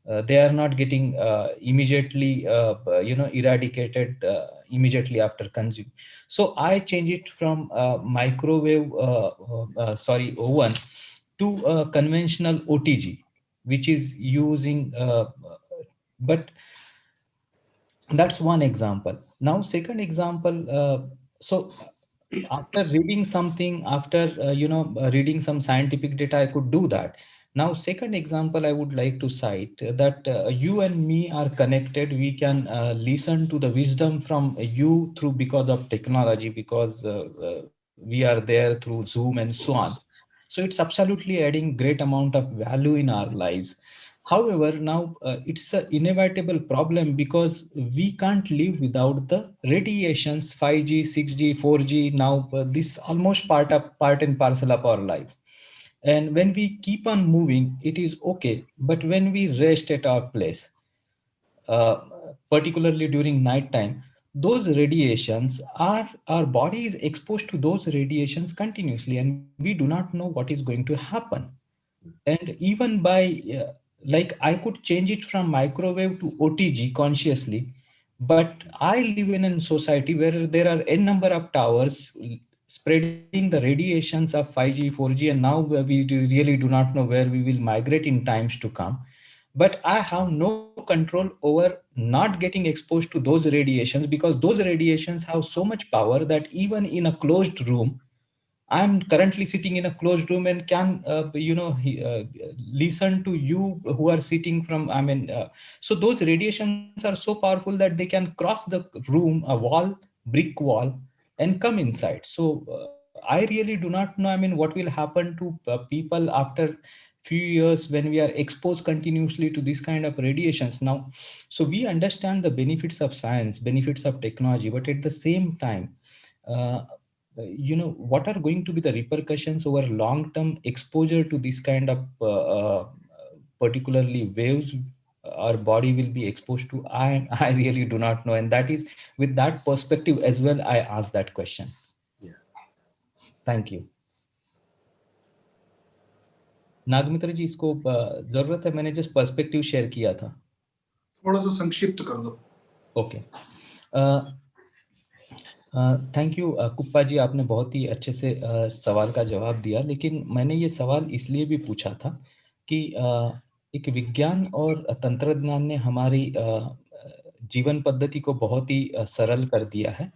They are not getting immediately eradicated immediately after consuming. So I change it from microwave oven to conventional OTG, which is using but that's one example. Now second example, so after reading something, after reading some scientific data, I could do that. Now second example I would like to cite, that you and me are connected. We can listen to the wisdom from you through, because of technology, because we are there through Zoom and so on. So it's absolutely adding great amount of value in our lives. However, now it's an inevitable problem, because we can't live without the radiations, 5G, 6G, 4G. Now this almost part and parcel of our life. And when we keep on moving, it is okay. But when we rest at our place, uh, particularly during night time, those radiations are, our body is exposed to those radiations continuously, and we do not know what is going to happen. And even by like, I could change it from microwave to OTG consciously, but I live in a society where there are n number of towers spreading the radiations of 5G, 4G, and now really do not know where we will migrate in times to come. But I have no control over not getting exposed to those radiations, because those radiations have so much power that even in a closed room, I'm currently sitting in a closed room and can, listen to you who are sitting from, so those radiations are so powerful that they can cross the room, a wall, brick wall, and come inside. So I really do not know, what will happen to people after few years when we are exposed continuously to this kind of radiations. Now, so we understand the benefits of science, benefits of technology, but at the same time, what are going to be the repercussions over long-term exposure to this kind of particularly waves our body will be exposed to? I really do not know. And that is with that perspective as well, I asked that question. Yeah. Thank you. नागमित्र जी, इसको जरूरत है, मैंने just perspective share किया था. थोड़ा सा संक्षिप्त कर दो. ओके, थैंक यू कुप्पा जी, आपने बहुत ही अच्छे से सवाल का जवाब दिया. लेकिन मैंने ये सवाल इसलिए भी पूछा था कि एक विज्ञान और तंत्रज्ञान ने हमारी जीवन पद्धति को बहुत ही सरल कर दिया है.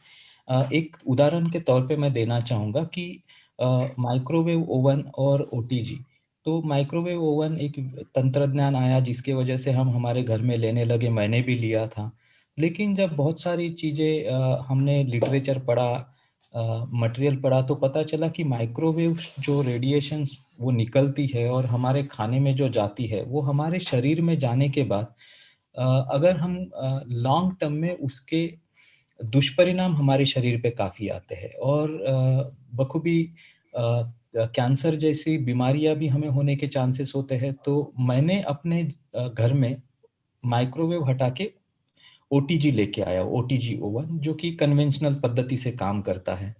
एक उदाहरण के तौर पे मैं देना चाहूँगा कि माइक्रोवेव ओवन और ओटीजी। तो माइक्रोवेव ओवन एक तंत्रज्ञान आया जिसके वजह से हम हमारे घर में लेने लगे, मैंने भी लिया था। लेकिन जब बहुत सारी चीज़ें हमने लिटरेचर पढ़ा, मटेरियल पढ़ा, तो पता चला कि माइक्रोवेव जो रेडिएशंस वो निकलती है और हमारे खाने में जो जाती है, वो हमारे शरीर में जाने के बाद अगर हम लॉन्ग टर्म में उसके दुष्परिणाम हमारे शरीर पे काफ़ी आते हैं और बखूबी कैंसर जैसी बीमारियां भी हमें होने के चांसेस होते हैं। तो मैंने अपने घर में माइक्रोवेव हटा के ओटीजी लेके आया, ओटीजी ओवन, जो कि कन्वेंशनल पद्धति से काम करता है।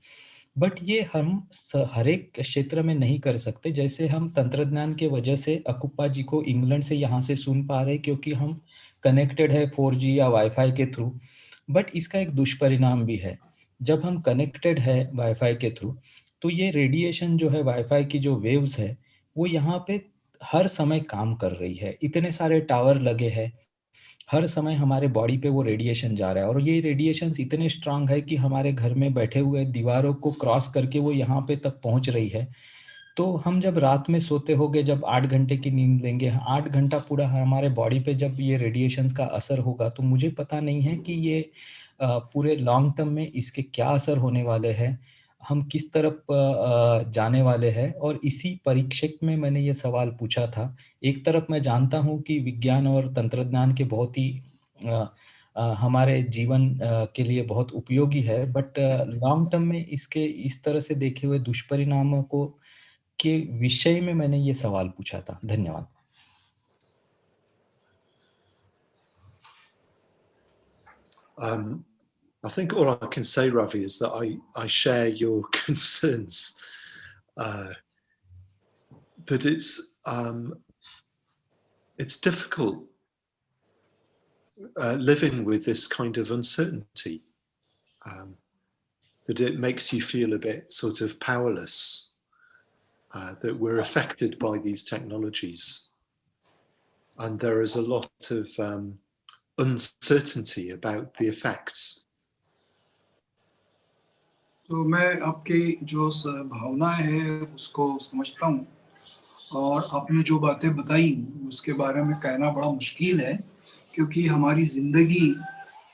बट ये हम हर एक क्षेत्र में नहीं कर सकते। जैसे हम तंत्रज्ञान के वजह से अकुप्पा जी को इंग्लैंड से यहाँ से सुन पा रहे क्योंकि हम कनेक्टेड है 4G या वाईफाई के थ्रू। बट इसका एक दुष्परिणाम भी है। जब हम कनेक्टेड है वाईफाई के थ्रू, तो ये रेडिएशन जो है, वाईफाई की जो वेव्स है, वो यहाँ पे हर समय काम कर रही है। इतने सारे टावर लगे हैं, हर समय हमारे बॉडी पे वो रेडिएशन जा रहा है और ये रेडिएशन इतने स्ट्रांग है कि हमारे घर में बैठे हुए दीवारों को क्रॉस करके वो यहाँ पे तक पहुँच रही है। तो हम जब रात में सोते होंगे, जब 8 घंटे की नींद लेंगे, 8 घंटा पूरा हमारे बॉडी पे जब ये रेडिएशन का असर होगा, तो मुझे पता नहीं है कि ये पूरे लॉन्ग टर्म में इसके क्या असर होने वाले हैं, हम किस तरफ जाने वाले हैं। और इसी परीक्षक में मैंने ये सवाल पूछा था। एक तरफ मैं जानता हूँ कि विज्ञान और तंत्रज्ञान के बहुत ही हमारे जीवन के लिए बहुत उपयोगी है, बट लॉन्ग टर्म में इसके इस तरह से देखे हुए दुष्परिणामों को के विषय में मैंने ये सवाल पूछा था। धन्यवाद। I think all I can say, Ravi, is that I share your concerns. That it's difficult living with this kind of uncertainty. That it makes you feel a bit sort of powerless. That we're affected by these technologies, and there is a lot of uncertainty about the effects. तो मैं आपकी जो भावनाएं हैं उसको समझता हूँ, और आपने जो बातें बताई उसके बारे में कहना बड़ा मुश्किल है, क्योंकि हमारी जिंदगी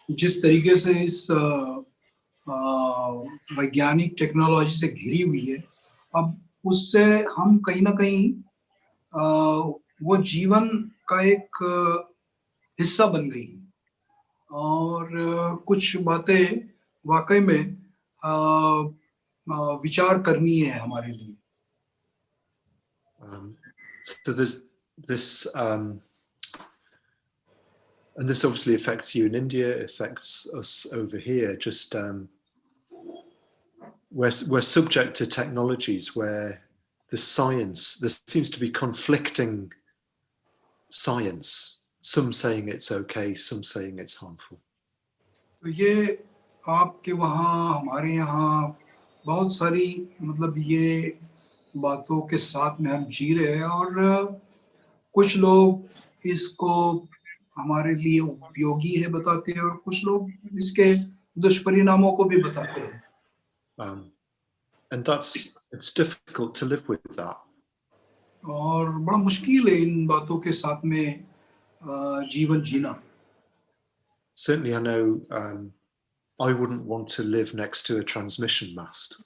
जिस तरीके से इस वैज्ञानिक टेक्नोलॉजी से घिरी हुई है, अब उससे हम कहीं ना कहीं वो जीवन का एक हिस्सा बन गई, और कुछ बातें वाकई में विचार करनी है हमारे लिए। So there's this, and this obviously affects you in India, affects us over here. Just we're subject to technologies where the science, there seems to be conflicting science. Some saying it's okay, some saying it's harmful. तो ये आपके वहाँ हमारे यहाँ बहुत सारी मतलब ये बातों के साथ में हम जी रहे हैं, और कुछ लोग इसको हमारे लिए उपयोगी है बताते हैं और कुछ लोग इसके दुष्परिणामों को भी बताते हैं। And it's difficult to live with that. और बड़ा मुश्किल है इन बातों के साथ में जीवन जीना। Certainly, I know I wouldn't want to live next to a transmission mast.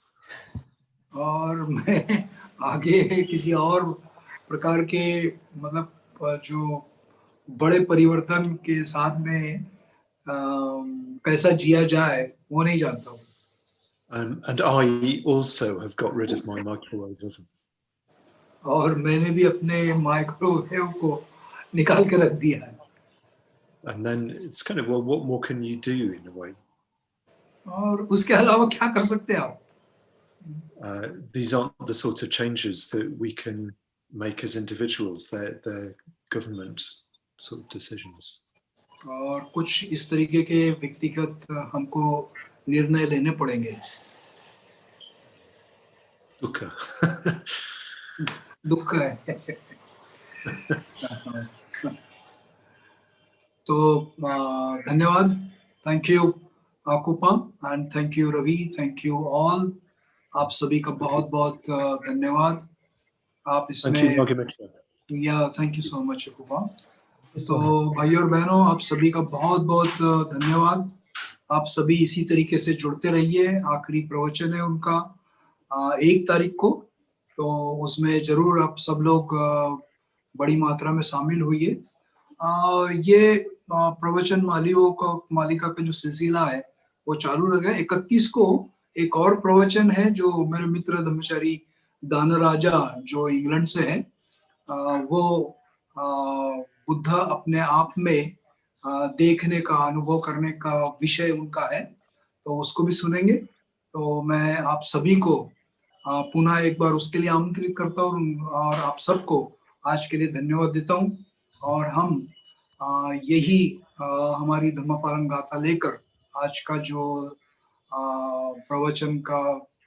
और मैं आगे किसी और प्रकार के मतलब जो बड़े परिवर्तन के साथ में कैसा जिया जाए वो नहीं जानता हूँ। And I also have got rid of my microwave oven. और मैंने भी अपने माइक्रोवेव को निकाल के रख दिया है। And then it's kind of, well, what more can you do in a way? और उसके अलावा क्या कर सकते हैं आप? These aren't the sort of changes that we can make as individuals. They're government sort of decisions. और कुछ इस तरीके के व्यक्तिगत हमको निर्णय लेने पड़ेंगे। Dukkha. दुख है। तो धन्यवाद, thank you Akuppa, and thank you Ravi, thank you all आप सभी का बहुत बहुत धन्यवाद। आप Thank you, इसमें Dhammachari. या थैंक यू सो मच अकुपा। so तो much. भाई और बहनों, आप सभी का बहुत बहुत धन्यवाद। आप सभी इसी तरीके से जुड़ते रहिए। आखिरी प्रवचन है उनका 1 तारीख को, तो उसमें जरूर आप सब लोग बड़ी मात्रा में शामिल हुइए। ये प्रवचन मालिका का जो सिलसिला है वो चालू रहेगा। 31 को एक और प्रवचन है जो मेरे मित्र धम्मचारी दानराजा जो इंग्लैंड से है, वो बुद्ध अपने आप में देखने का, अनुभव करने का विषय उनका है, तो उसको भी सुनेंगे। तो मैं आप सभी को पुनः एक बार उसके लिए आमंत्रित करता हूँ और आप सबको आज के लिए धन्यवाद देता हूँ। और हम यही हमारी धम्म पालन गाथा लेकर आज का जो प्रवचन का